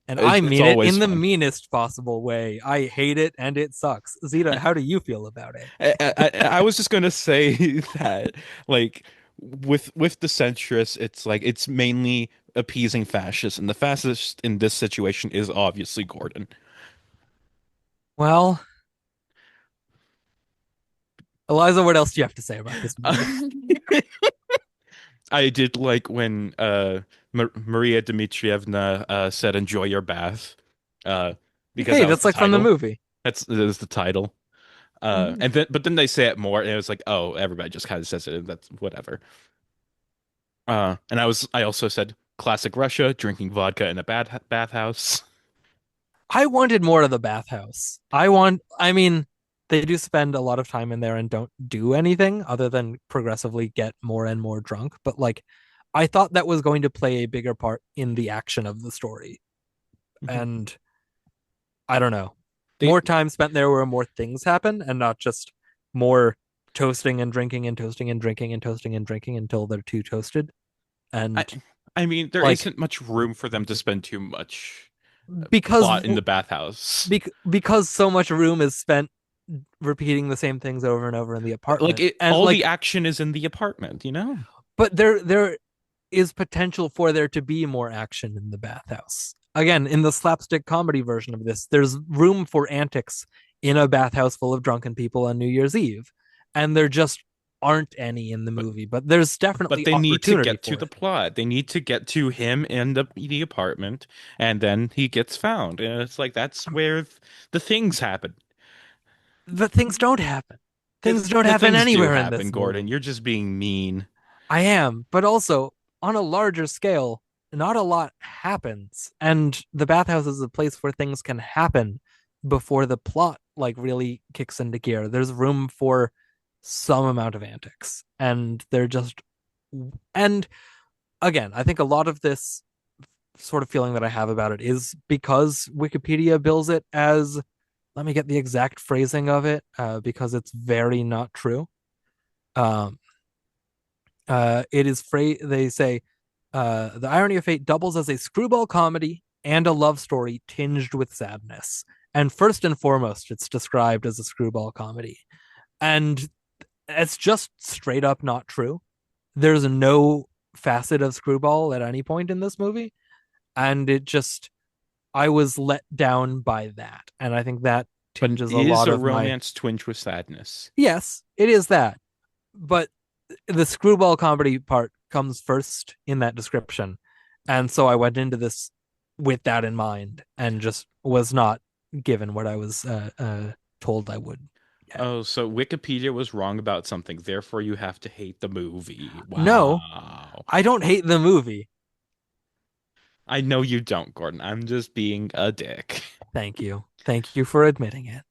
And I It's mean it always in the fun. meanest possible way. I hate it and it sucks. Zita, how do you feel about it? I was just gonna say that, like, with the centrists, it's like it's mainly appeasing fascists, and the fascist in this situation is obviously Gordon. Well, Eliza, what else do you have to say about this movie? I did like when Maria Dmitrievna said "Enjoy your bath," uh, because Hey, that was that's the like from the title. movie. That was the title. Mhm. But then they say it more, and it was like, oh, everybody just kind of says it, and that's whatever. And I also said classic Russia, drinking vodka in a bathhouse. I wanted more of the bathhouse. I mean, they do spend a lot of time in there and don't do anything other than progressively get more and more drunk. But like, I thought that was going to play a bigger part in the action of the story. Mhm. And I don't know. They, More time spent there where more things happen and not just more toasting and drinking and toasting and drinking and toasting and drinking until they're too toasted. I, And I mean, there like, isn't much room for them to spend too much because plot in the bathhouse. because so much room is spent repeating the same things over and over in the Like apartment. it, And all the like, action is in the apartment, you know? but there is potential for there to be more action in the bathhouse. Again, in the slapstick comedy version of this, there's room for antics in a bathhouse full of drunken people on New Year's Eve, and there just aren't any in the But movie, but there's but definitely they need to opportunity get to for the it. plot. They need to get to him in the apartment, and then he gets found. And it's like that's where the things happen. But things don't happen. Things don't The happen things do anywhere in happen, this Gordon. movie. You're just being mean. I am, but also on a larger scale, not a lot happens. And the bathhouse is a place where things can happen before the plot like really kicks into gear. There's room for some amount of antics. And they're just and again, I think a lot of this sort of feeling that I have about it is because Wikipedia bills it as let me get the exact phrasing of it, because it's very not true. Um, it is they say the irony of fate doubles as a screwball comedy and a love story tinged with sadness. And first and foremost, it's described as a screwball comedy, and it's just straight up not true. There's no facet of screwball at any point in this movie, and it just I was let down by that, and I think that But it tinges a is lot a of my romance twinged with sadness. yes, it is that, but the screwball comedy part comes first in that description. And so I went into this with that in mind and just was not given what I was told I would get. Oh, so Wikipedia was wrong about something, therefore you have to hate the movie. No, Wow. I don't hate the movie. I know you don't, Gordon. I'm just being a dick. Thank you. Thank you for admitting it.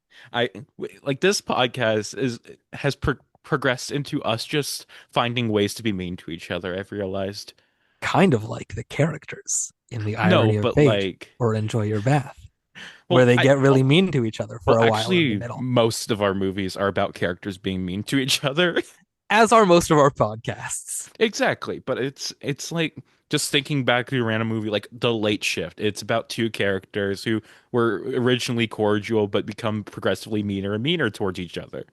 Like this podcast has progressed into us just finding ways to be mean to each other, I've realized. Kind of like the characters in The No, Irony of but Fate like, or Enjoy Your Bath, where well, they get really mean to each other well, for a while in the actually, middle. most of our movies are about characters being mean to each other. as are most of our podcasts. Exactly, but it's like just thinking back to a random movie like The Late Shift. It's about two characters who were originally cordial but become progressively meaner and meaner towards each other.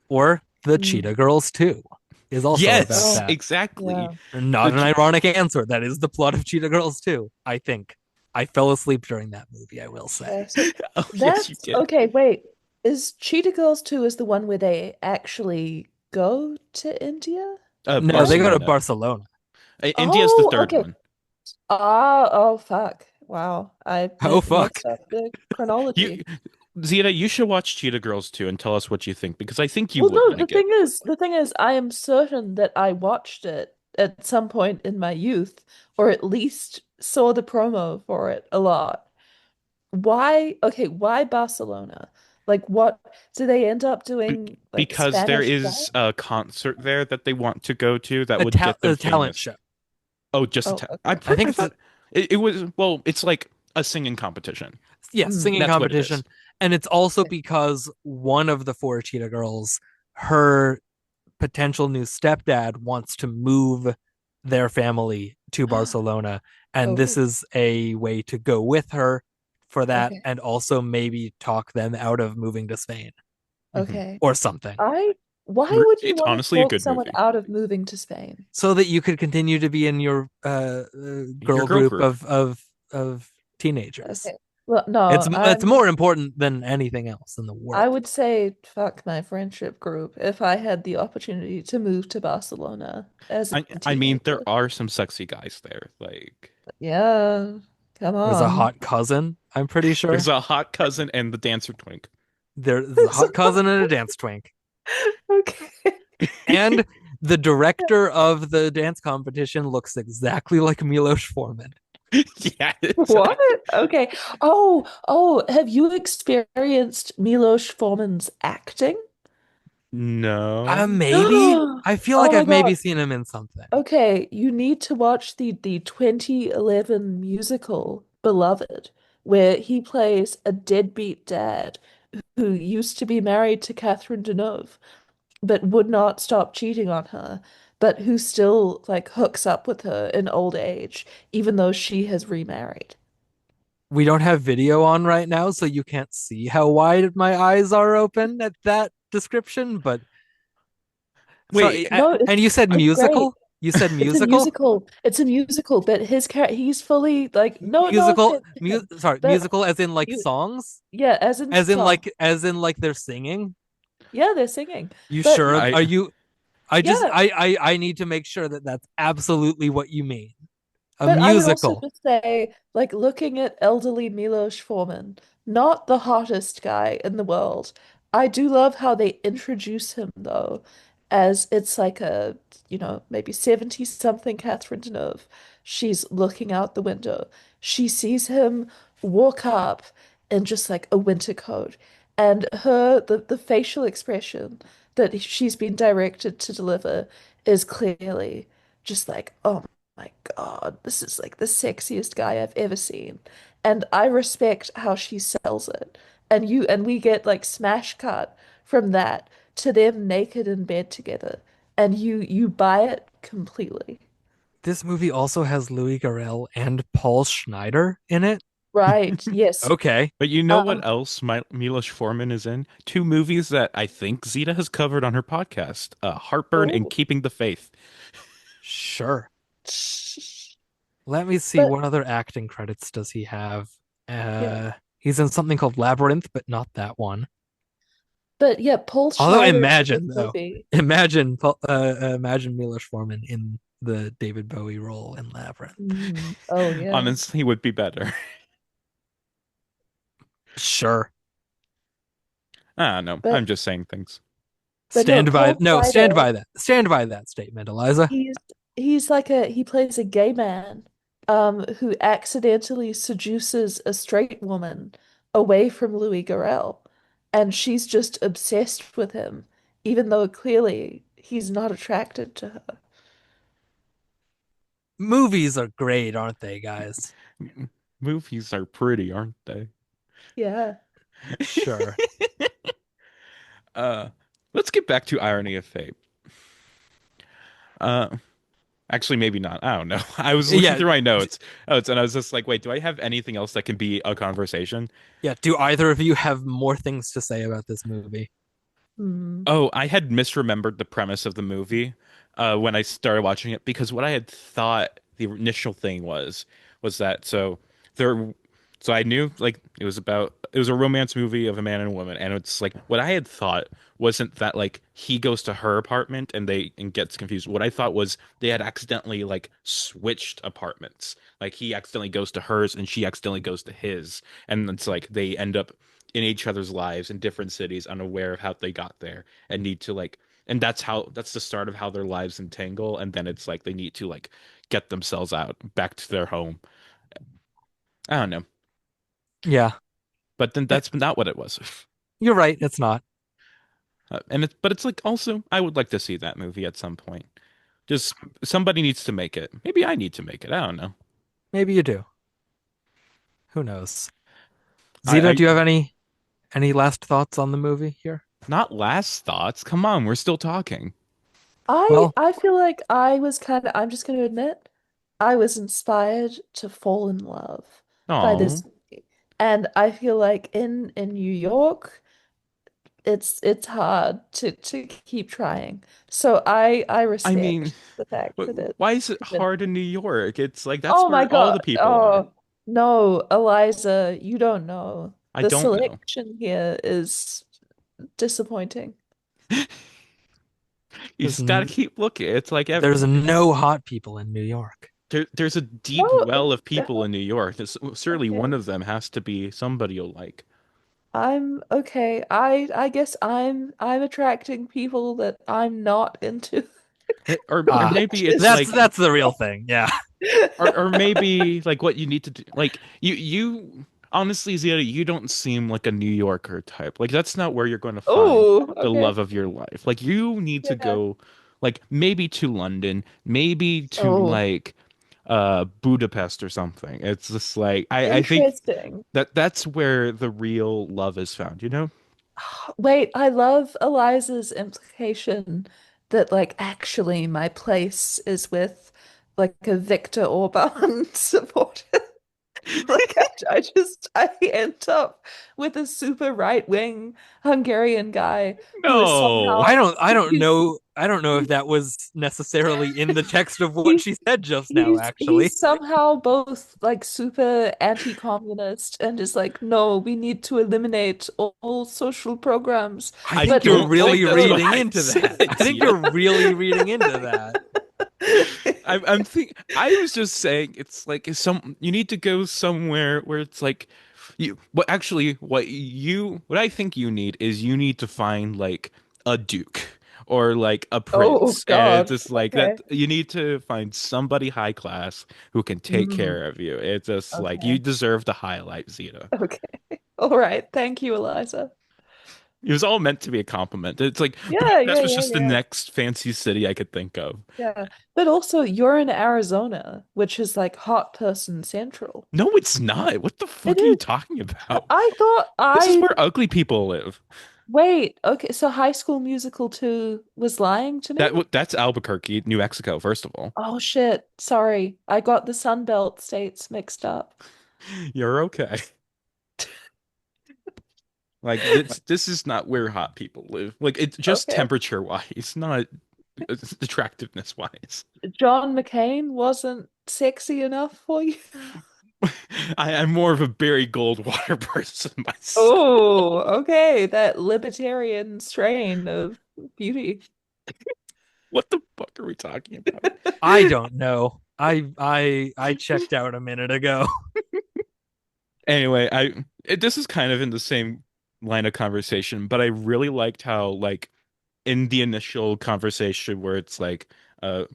Or The Mm. Cheetah Girls 2 is also about Yes, Oh, that. exactly. yeah. Not The an ironic answer. That is the plot of Cheetah Girls 2, I think. I fell asleep during that movie, I will say. Yeah, so Oh yes, you that's did. okay. Wait, is Cheetah Girls 2 is the one where they actually go to India? No, they Right? go to Barcelona. Barcelona. India's the Oh, third okay. one. Ah, oh, fuck. Wow. I Oh, fuck. messed up the You chronology. Zita, you should watch Cheetah Girls 2 and tell us what you think because I think you Well, would no, like it. the thing is, I am certain that I watched it at some point in my youth, or at least saw the promo for it a lot. Why, okay, why Barcelona? Like, what do they end up Be- doing? Like because there Spanish jazz? is a concert there that they want to go to that would get them A talent famous. show. Oh, just a Oh, ta okay. I think I it's a, thought it was well, it's like a singing competition. yes, Mm, singing That's what it is. competition. And it's also okay. because one of the four Cheetah Girls, her potential new stepdad wants to move their family to Barcelona. And this Oh, is a way to go with her for that okay. and also maybe talk them out of moving to Spain Hmm. Okay. or something I, why would you It's want to honestly a talk good someone movie. out of moving to Spain? so that you could continue to be in your Your girl girl group group. of teenagers. Okay. Well, no, It's more important than anything else in the I world. would say fuck my friendship group if I had the opportunity to move to Barcelona as a I mean, there teenager. are some sexy guys there. Like, Yeah, come There's a on. hot cousin, I'm pretty there's sure. a hot cousin and the dancer twink. There's a hot cousin and a dance twink. Okay. And the director of the dance competition looks exactly like Milos Forman. Yeah, What? exactly. Okay. Oh, have you experienced Milos Forman's acting? No. Maybe. Oh I feel like my I've maybe God. seen him in something. Okay, you need to watch the 2011 musical Beloved, where he plays a deadbeat dad who used to be married to Catherine Deneuve, but would not stop cheating on her, but who still like hooks up with her in old age, even though she has remarried. We don't have video on right now, so you can't see how wide my eyes are open at that description. But Wait, sorry, No, and you said it's great. musical? You said It's a musical? musical. It's a musical, but his character he's fully like no Musical, offense to him, sorry, but musical as in like you songs? yeah, as in song. As in like they're singing? Yeah, they're singing. You But sure? I Are you yeah, I need to make sure that that's absolutely what you mean. A but I would also musical. just say, like, looking at elderly Milos Forman, not the hottest guy in the world. I do love how they introduce him, though, as it's like a, maybe 70 something Catherine Deneuve. She's looking out the window. She sees him walk up in just like a winter coat. And the facial expression that she's been directed to deliver is clearly just like, oh my God, this is like the sexiest guy I've ever seen. And I respect how she sells it. And we get like smash cut from that to them naked in bed together. And you buy it completely. This movie also has Louis Garrel and Paul Schneider in it. Right. Yes. Okay, but you know what Um, else Milos Forman is in? Two movies that I think Zita has covered on her podcast: Heartburn and oh. Keeping the Faith. sure. Let me see But what other acting credits does he have. yeah. He's in something called Labyrinth, but not that one. But yeah, Paul Although Schneider in this imagine though, movie. imagine Milos Forman in the David Bowie role in Labyrinth. Oh yeah. Honestly, would be better. Sure. I don't know. I'm But just saying things. no, Stand by Paul no, stand Schneider. by that. Stand by that statement, Eliza. He's like he plays a gay man who accidentally seduces a straight woman away from Louis Garrel, and she's just obsessed with him, even though clearly he's not attracted to her. Movies are great, aren't they, guys? Movies are pretty, aren't they? Yeah. Sure. uh, let's get back to Irony of Fate. Uh, Actually, maybe not. I don't know. I was looking Yeah, through my notes, and I was just like, wait, do I have anything else that can be a conversation? yeah. Do either of you have more things to say about this movie? Hmm. Oh, I had misremembered the premise of the movie when I started watching it because what I had thought the initial thing was that there so I knew like it was a romance movie of a man and a woman, and it's like what I had thought wasn't that like he goes to her apartment and gets confused. What I thought was they had accidentally like switched apartments. Like he accidentally goes to hers and she accidentally goes to his, and it's like they end up in each other's lives in different cities, unaware of how they got there, and need to like, and that's the start of how their lives entangle, and then it's like they need to like get themselves out back to their home. I don't know, Yeah, but then that's not what it was. you're right. It's not. But it's like also I would like to see that movie at some point. Just somebody needs to make it. Maybe I need to make it. I don't know. Maybe you do. Who knows? Zita, I do you have any last thoughts on the movie here? not last thoughts. Come on, we're still talking. Well, I feel like I'm just going to admit, I was inspired to fall in love by Oh, this movie. And I feel like in New York, it's hard to keep trying. So I I mean, respect the fact that why is it it's been. hard in New York? It's like that's Oh my where all the God. people are. Oh no, Eliza, you don't know. I The don't know. selection here is disappointing. You there's just gotta n keep looking. It's like there's no hot people in New York. there's a deep No, well of people in New York. Certainly one okay. of them has to be somebody you'll like. I'm okay. I guess I'm attracting people that I'm not into. Or Ah, maybe it's that's like that's the real thing. Yeah. or maybe like what you need to do like you honestly Zia, you don't seem like a New Yorker type. Like that's not where you're going to find Oh, the okay. love of your life. Like you need to Yeah. go like maybe to London, maybe to Oh, like Budapest or something. It's just like I think interesting. that's where the real love is found, you know? Wait, I love Eliza's implication that like actually my place is with like a Viktor Orban supporter. Like I end up with a super right-wing Hungarian guy who is No. somehow he's I don't know if that was necessarily in the text of what he's she said just now, actually. he's somehow both like super anti-communist and is like, no, we need to eliminate all social programs. I I think But you're don't he's think really that's also what reading I into that. said, I think Zia. you're really reading into that. I was just saying it's like you need to go somewhere where it's like you but actually what I think you need is you need to find like a duke or like a Oh prince, and it's God. just like Okay. that you need to find somebody high class who can take Mm, care of you. It's just like you okay. deserve the highlight, Zeta. Okay. All right. Thank you, Eliza. It was all meant to be a compliment. It's like Yeah, that yeah, was yeah, just the yeah. next fancy city I could think of. Yeah. But also you're in Arizona, which is like hot person central. No, it's not. What the It fuck are you is. talking about? I thought This is I where ugly people live. wait, okay, so High School Musical 2 was lying to me? That's Albuquerque, New Mexico, first of all. Oh shit. Sorry. I got the Sunbelt states mixed up. You're okay. Like this is not where hot people live. Like it's just Okay. temperature wise, not attractiveness wise. John McCain wasn't sexy enough for you? I'm more of a Barry Goldwater person myself. Oh, okay. That libertarian strain of beauty. What the fuck are we talking about? I don't know. I checked out a minute ago. Anyway, this is kind of in the same line of conversation, but I really liked how like in the initial conversation where it's like uh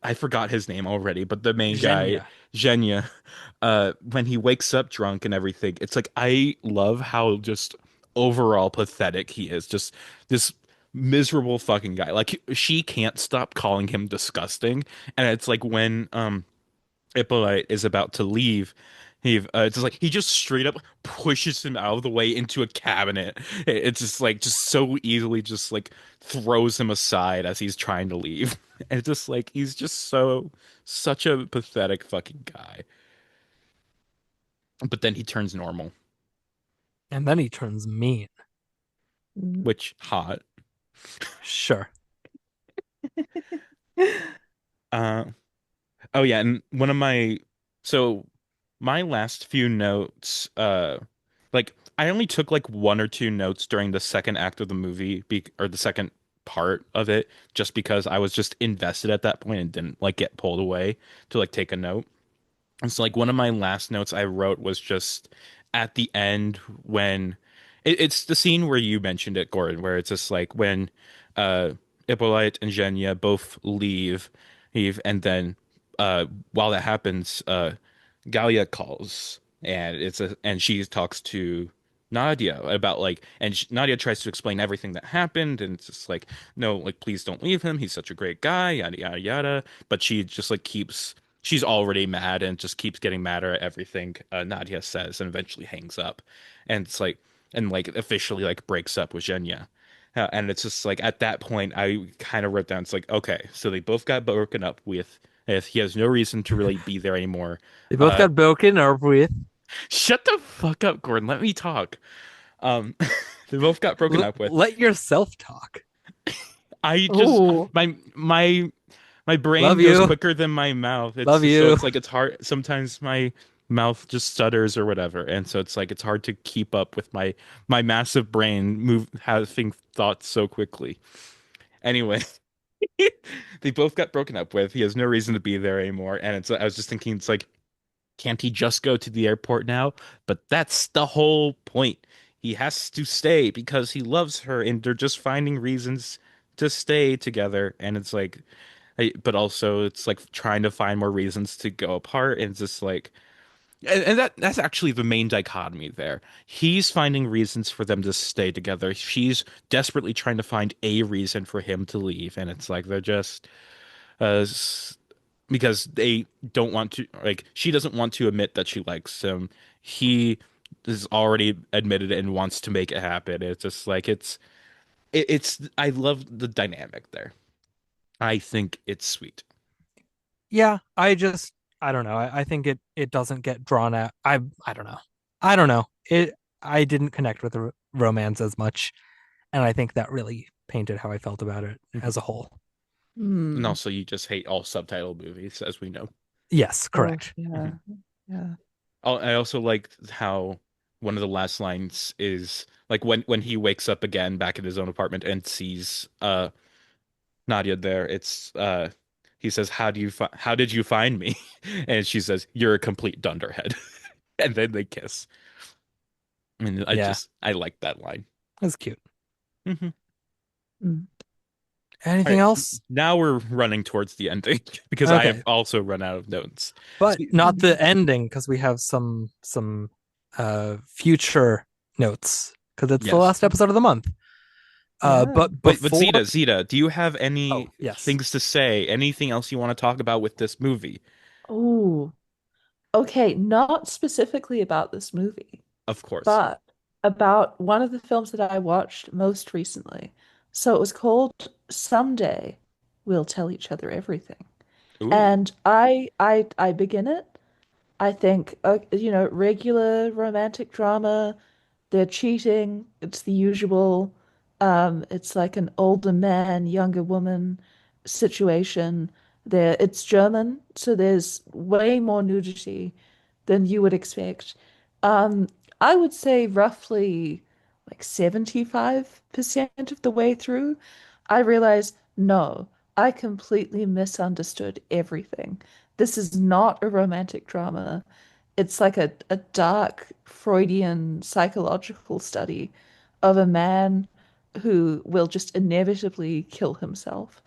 I forgot his name already, but the main guy, Zhenya. Zhenya, when he wakes up drunk and everything, it's like I love how just overall pathetic he is. Just this miserable fucking guy. Like she can't stop calling him disgusting. And it's like when Hippolyte is about to leave, It's just like he just straight up pushes him out of the way into a cabinet. It's just like just so easily just like throws him aside as he's trying to leave. And it's just like he's just such a pathetic fucking guy. But then he turns normal, And then he turns mean. Mm. which hot. Sure. Uh oh yeah, and one of my so my last few notes, like I only took like one or two notes during the second act of the movie, be or the second part of it, just because I was just invested at that point and didn't like get pulled away to like take a note. And so like one of my last notes I wrote was just at the end when it's the scene where you mentioned it, Gordon, where it's just like when uh Hippolyte and Zhenya both leave, and then while that happens, Galia calls and she talks to Nadia about like Nadia tries to explain everything that happened, and it's just like no, like please don't leave him, he's such a great guy, yada yada yada, but she just like keeps she's already mad and just keeps getting madder at everything Nadia says, and eventually hangs up, and it's like and like officially like breaks up with Zhenya. And it's just like at that point I kind of wrote down, it's like okay, so they both got broken up with, if he has no reason to really be there anymore. They both uh got broken up with. Shut the fuck up, Gordon. Let me talk. Um, they both got broken up with. Let yourself talk. I just Oh, my brain Love goes you. quicker than my mouth. Love So you. it's like it's hard. Sometimes my mouth just stutters or whatever, and so it's like it's hard to keep up with my massive brain move having thoughts so quickly. Anyway, they both got broken up with. He has no reason to be there anymore, and I was just thinking, it's like can't he just go to the airport now? But that's the whole point. He has to stay because he loves her, and they're just finding reasons to stay together. And it's like, but also it's like trying to find more reasons to go apart. And it's just like, and that's actually the main dichotomy there. He's finding reasons for them to stay together. She's desperately trying to find a reason for him to leave. And it's like they're just uh, because they don't want to, like she doesn't want to admit that she likes him. He has already admitted it and wants to make it happen. It's just like it's I love the dynamic there. I think it's sweet. Yeah, I don't know. I think it doesn't get drawn out. I don't know. I don't know. I didn't connect with the romance as much, and I think that really painted how I felt about it Mhm. as a whole. And hmm. also you just hate all subtitle movies, as we know. Yes, Oh, correct. yeah, Mhm. yeah. I also like how one of the last lines is like when he wakes up again back in his own apartment and sees Nadia there. It's he says, how did you find me?" And she says, "You're a complete dunderhead." And then they kiss. I mean, Yeah, I like that line. that's cute. Hmm. Mm. All Anything right, else? now we're running towards the ending because I have Okay, also run out of notes. but See- not the ending because we have some future notes because it's the Yes. last episode of the month. Yeah. But But before, Zita, do you have oh any yes, things to say? Anything else you want to talk about with this movie? Oh, okay. Not specifically about this movie, Of course. but about one of the films that I watched most recently. So it was called Someday We'll Tell Each Other Everything. Ooh. And I begin it. I think, regular romantic drama. They're cheating. It's the usual. It's like an older man, younger woman situation. It's German, so there's way more nudity than you would expect. Um, I would say roughly like 75% of the way through, I realized, no, I completely misunderstood everything. This is not a romantic drama. It's like a dark Freudian psychological study of a man who will just inevitably kill himself.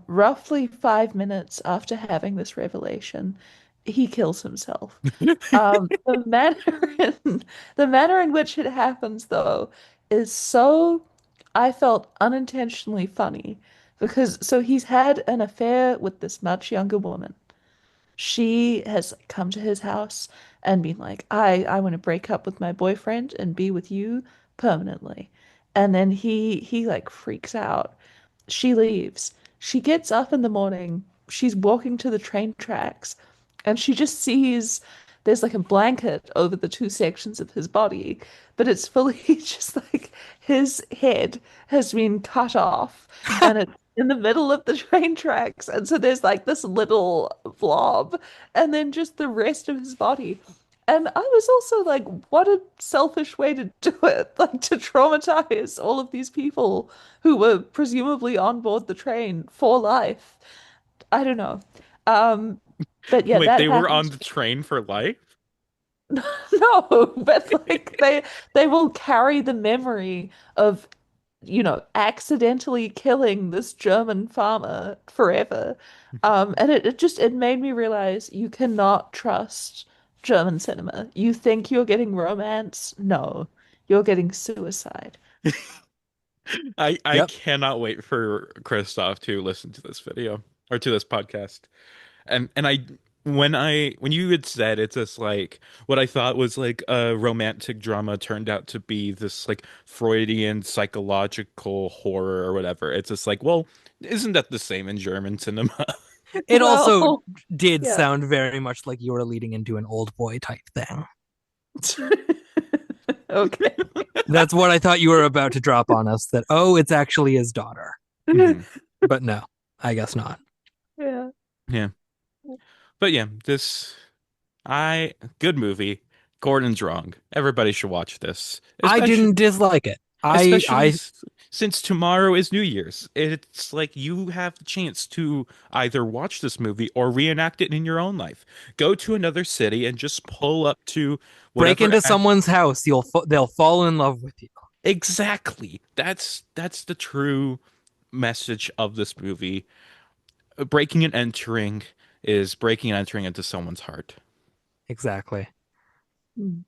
Roughly 5 minutes after having this revelation, he kills himself. The manner the manner in which it happens, though, is so, I felt unintentionally funny because so he's had an affair with this much younger woman. She has come to his house and been like, I want to break up with my boyfriend and be with you permanently. And then he like freaks out. She leaves. She gets up in the morning. She's walking to the train tracks and she just sees there's like a blanket over the two sections of his body, but it's fully just like his head has been cut off and it's in the middle of the train tracks. And so there's like this little blob and then just the rest of his body. And I was also like, what a selfish way to do it, like to traumatize all of these people who were presumably on board the train for life. I don't know. Um, but yeah, Wait, that they were on happens. the train for life? No, but like they will carry the memory of, accidentally killing this German farmer forever. And it just it made me realize you cannot trust German cinema. You think you're getting romance? No, you're getting suicide. I Yep. cannot wait for Christoph to listen to this video or to this podcast. And when you had said it's just like what I thought was like a romantic drama turned out to be this like Freudian psychological horror or whatever. It's just like, well, isn't that the same in German cinema? It also Well, did yeah. sound very much like you were leading into an old boy type thing. Okay. That's what I thought you were about to drop on us, that, oh, it's actually his daughter. Mhm. But no, I guess not. Yeah. Yeah. But yeah, this I good movie. Gordon's wrong. Everybody should watch this. I Especially didn't dislike it. I especially I s- since tomorrow is New Year's. It's like you have the chance to either watch this movie or reenact it in your own life. Go to another city and just pull up to break whatever into someone's house, they'll fall in love with you. exactly. That's the true message of this movie. Breaking and entering is breaking and entering into someone's heart. Exactly. Mm.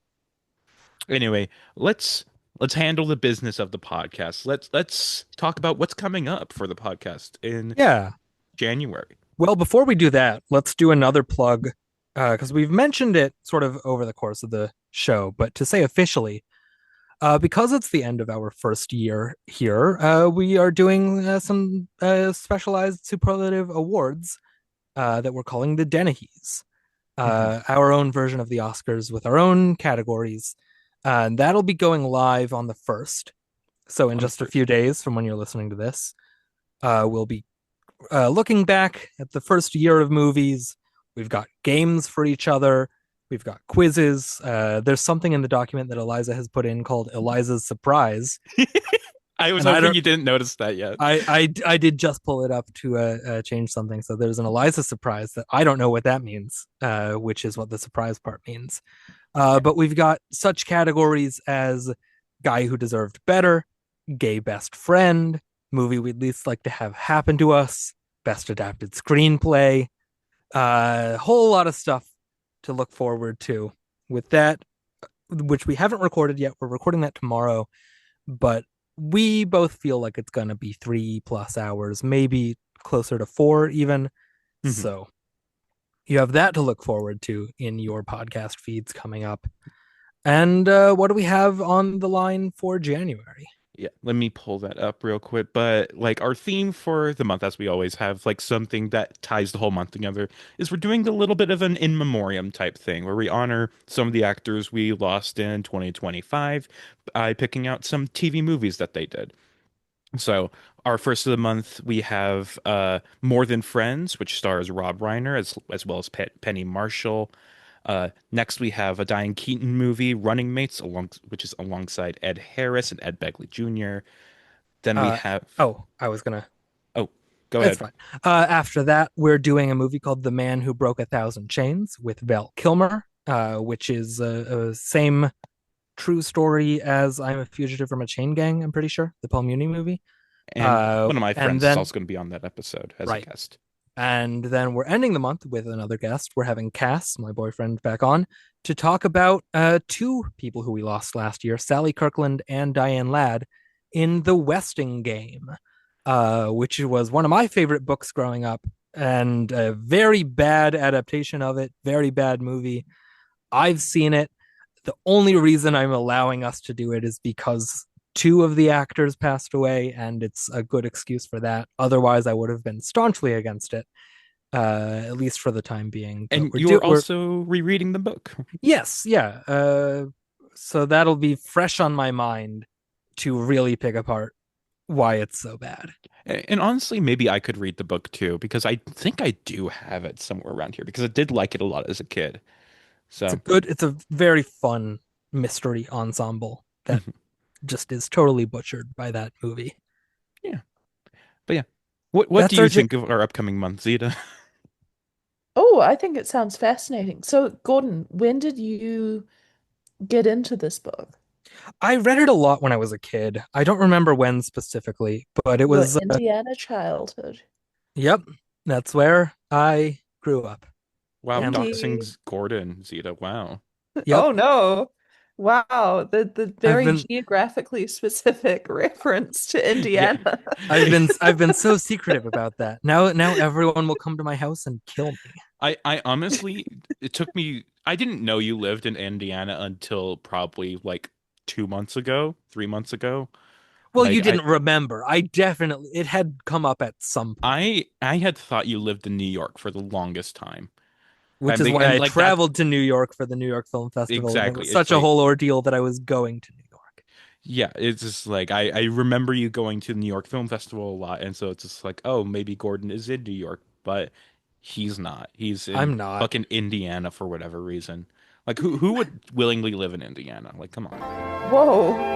Anyway, let's handle the business of the podcast. Let's talk about what's coming up for the podcast in Yeah. January. Well, before we do that, let's do another plug, because we've mentioned it sort of over the course of the show, but to say officially, because it's the end of our first year here, we are doing some specialized superlative awards that we're calling the Dennehy's, Mhm. our own version of the Oscars with our own categories. And that'll be going live on the 1st. So, in On the just a few first. days from when you're listening to this, we'll be looking back at the first year of movies. We've got games for each other. We've got quizzes. There's something in the document that Eliza has put in called Eliza's Surprise. I was And I hoping don't, you didn't notice that yet. I did just pull it up to change something. So there's an Eliza surprise that I don't know what that means, which is what the surprise part means. But we've got such categories as guy who deserved better, gay best friend, movie we'd least like to have happen to us, best adapted screenplay, a whole lot of stuff to look forward to with that, which we haven't recorded yet. We're recording that tomorrow, but we both feel like it's going to be 3+ hours, maybe closer to 4 even. Mhm. So you have that to look forward to in your podcast feeds coming up. And what do we have on the line for January? Yeah, let me pull that up real quick. But like our theme for the month, as we always have, like something that ties the whole month together, is we're doing a little bit of an in memoriam type thing where we honor some of the actors we lost in 2025 by picking out some TV movies that they did. So our first of the month we have More Than Friends, which stars Rob Reiner as well as Penny Marshall. Next we have a Diane Keaton movie, Running Mates, which is alongside Ed Harris and Ed Begley Jr. Then we Uh, have oh, I was gonna. oh, go It's ahead. fine. After that, we're doing a movie called The Man Who Broke 1,000 Chains with Val Kilmer, which is a same true story as I'm a Fugitive from a Chain Gang. I'm pretty sure the Paul Muni movie. And one of my And friends is then also going to be on that episode as a right, guest. and then we're ending the month with another guest. We're having Cass, my boyfriend, back on to talk about two people who we lost last year, Sally Kirkland and Diane Ladd, in The Westing Game, which was one of my favorite books growing up. and a very bad adaptation of it, very bad movie. I've seen it. The only reason I'm allowing us to do it is because two of the actors passed away, and it's a good excuse for that. Otherwise, I would have been staunchly against it, at least for the time being. But And you're also rereading the book. yes, yeah. So that'll be fresh on my mind to really pick apart why it's so bad. And honestly, maybe I could read the book too, because I think I do have it somewhere around here because I did like it a lot as a kid. So, It's a very fun mystery ensemble that just is totally butchered by that movie. yeah. But yeah. What do That's our you think of our upcoming month, Zeta? Oh, I think it sounds fascinating. So, Gordon, when did you get into this book? I read it a lot when I was a kid. I don't remember when specifically, but it Your was Indiana childhood. yep, that's where I grew up. Wow, And Indeed. doxing's Gordon, Zeta. Wow. yep, Oh no. Wow, the I've very been geographically specific reference to Yeah. Indiana. I've been so secretive about that. Now everyone will come to my house and kill me. I honestly, it took me, I didn't know you lived in Indiana until probably like 2 months ago, 3 months ago. Well, you Like didn't remember. I definitely it had come up at some point, I had thought you lived in New York for the longest time. which is why And I like that traveled to New York for the New York Film Festival, and it exactly. was It's such a like whole ordeal that I was going to New York. yeah, it's just like I remember you going to the New York Film Festival a lot, and so it's just like, oh, maybe Gordon is in New York, but he's not. He's in I'm not. fucking Indiana for whatever reason. Like who would willingly live in Indiana? Like, come on. Whoa.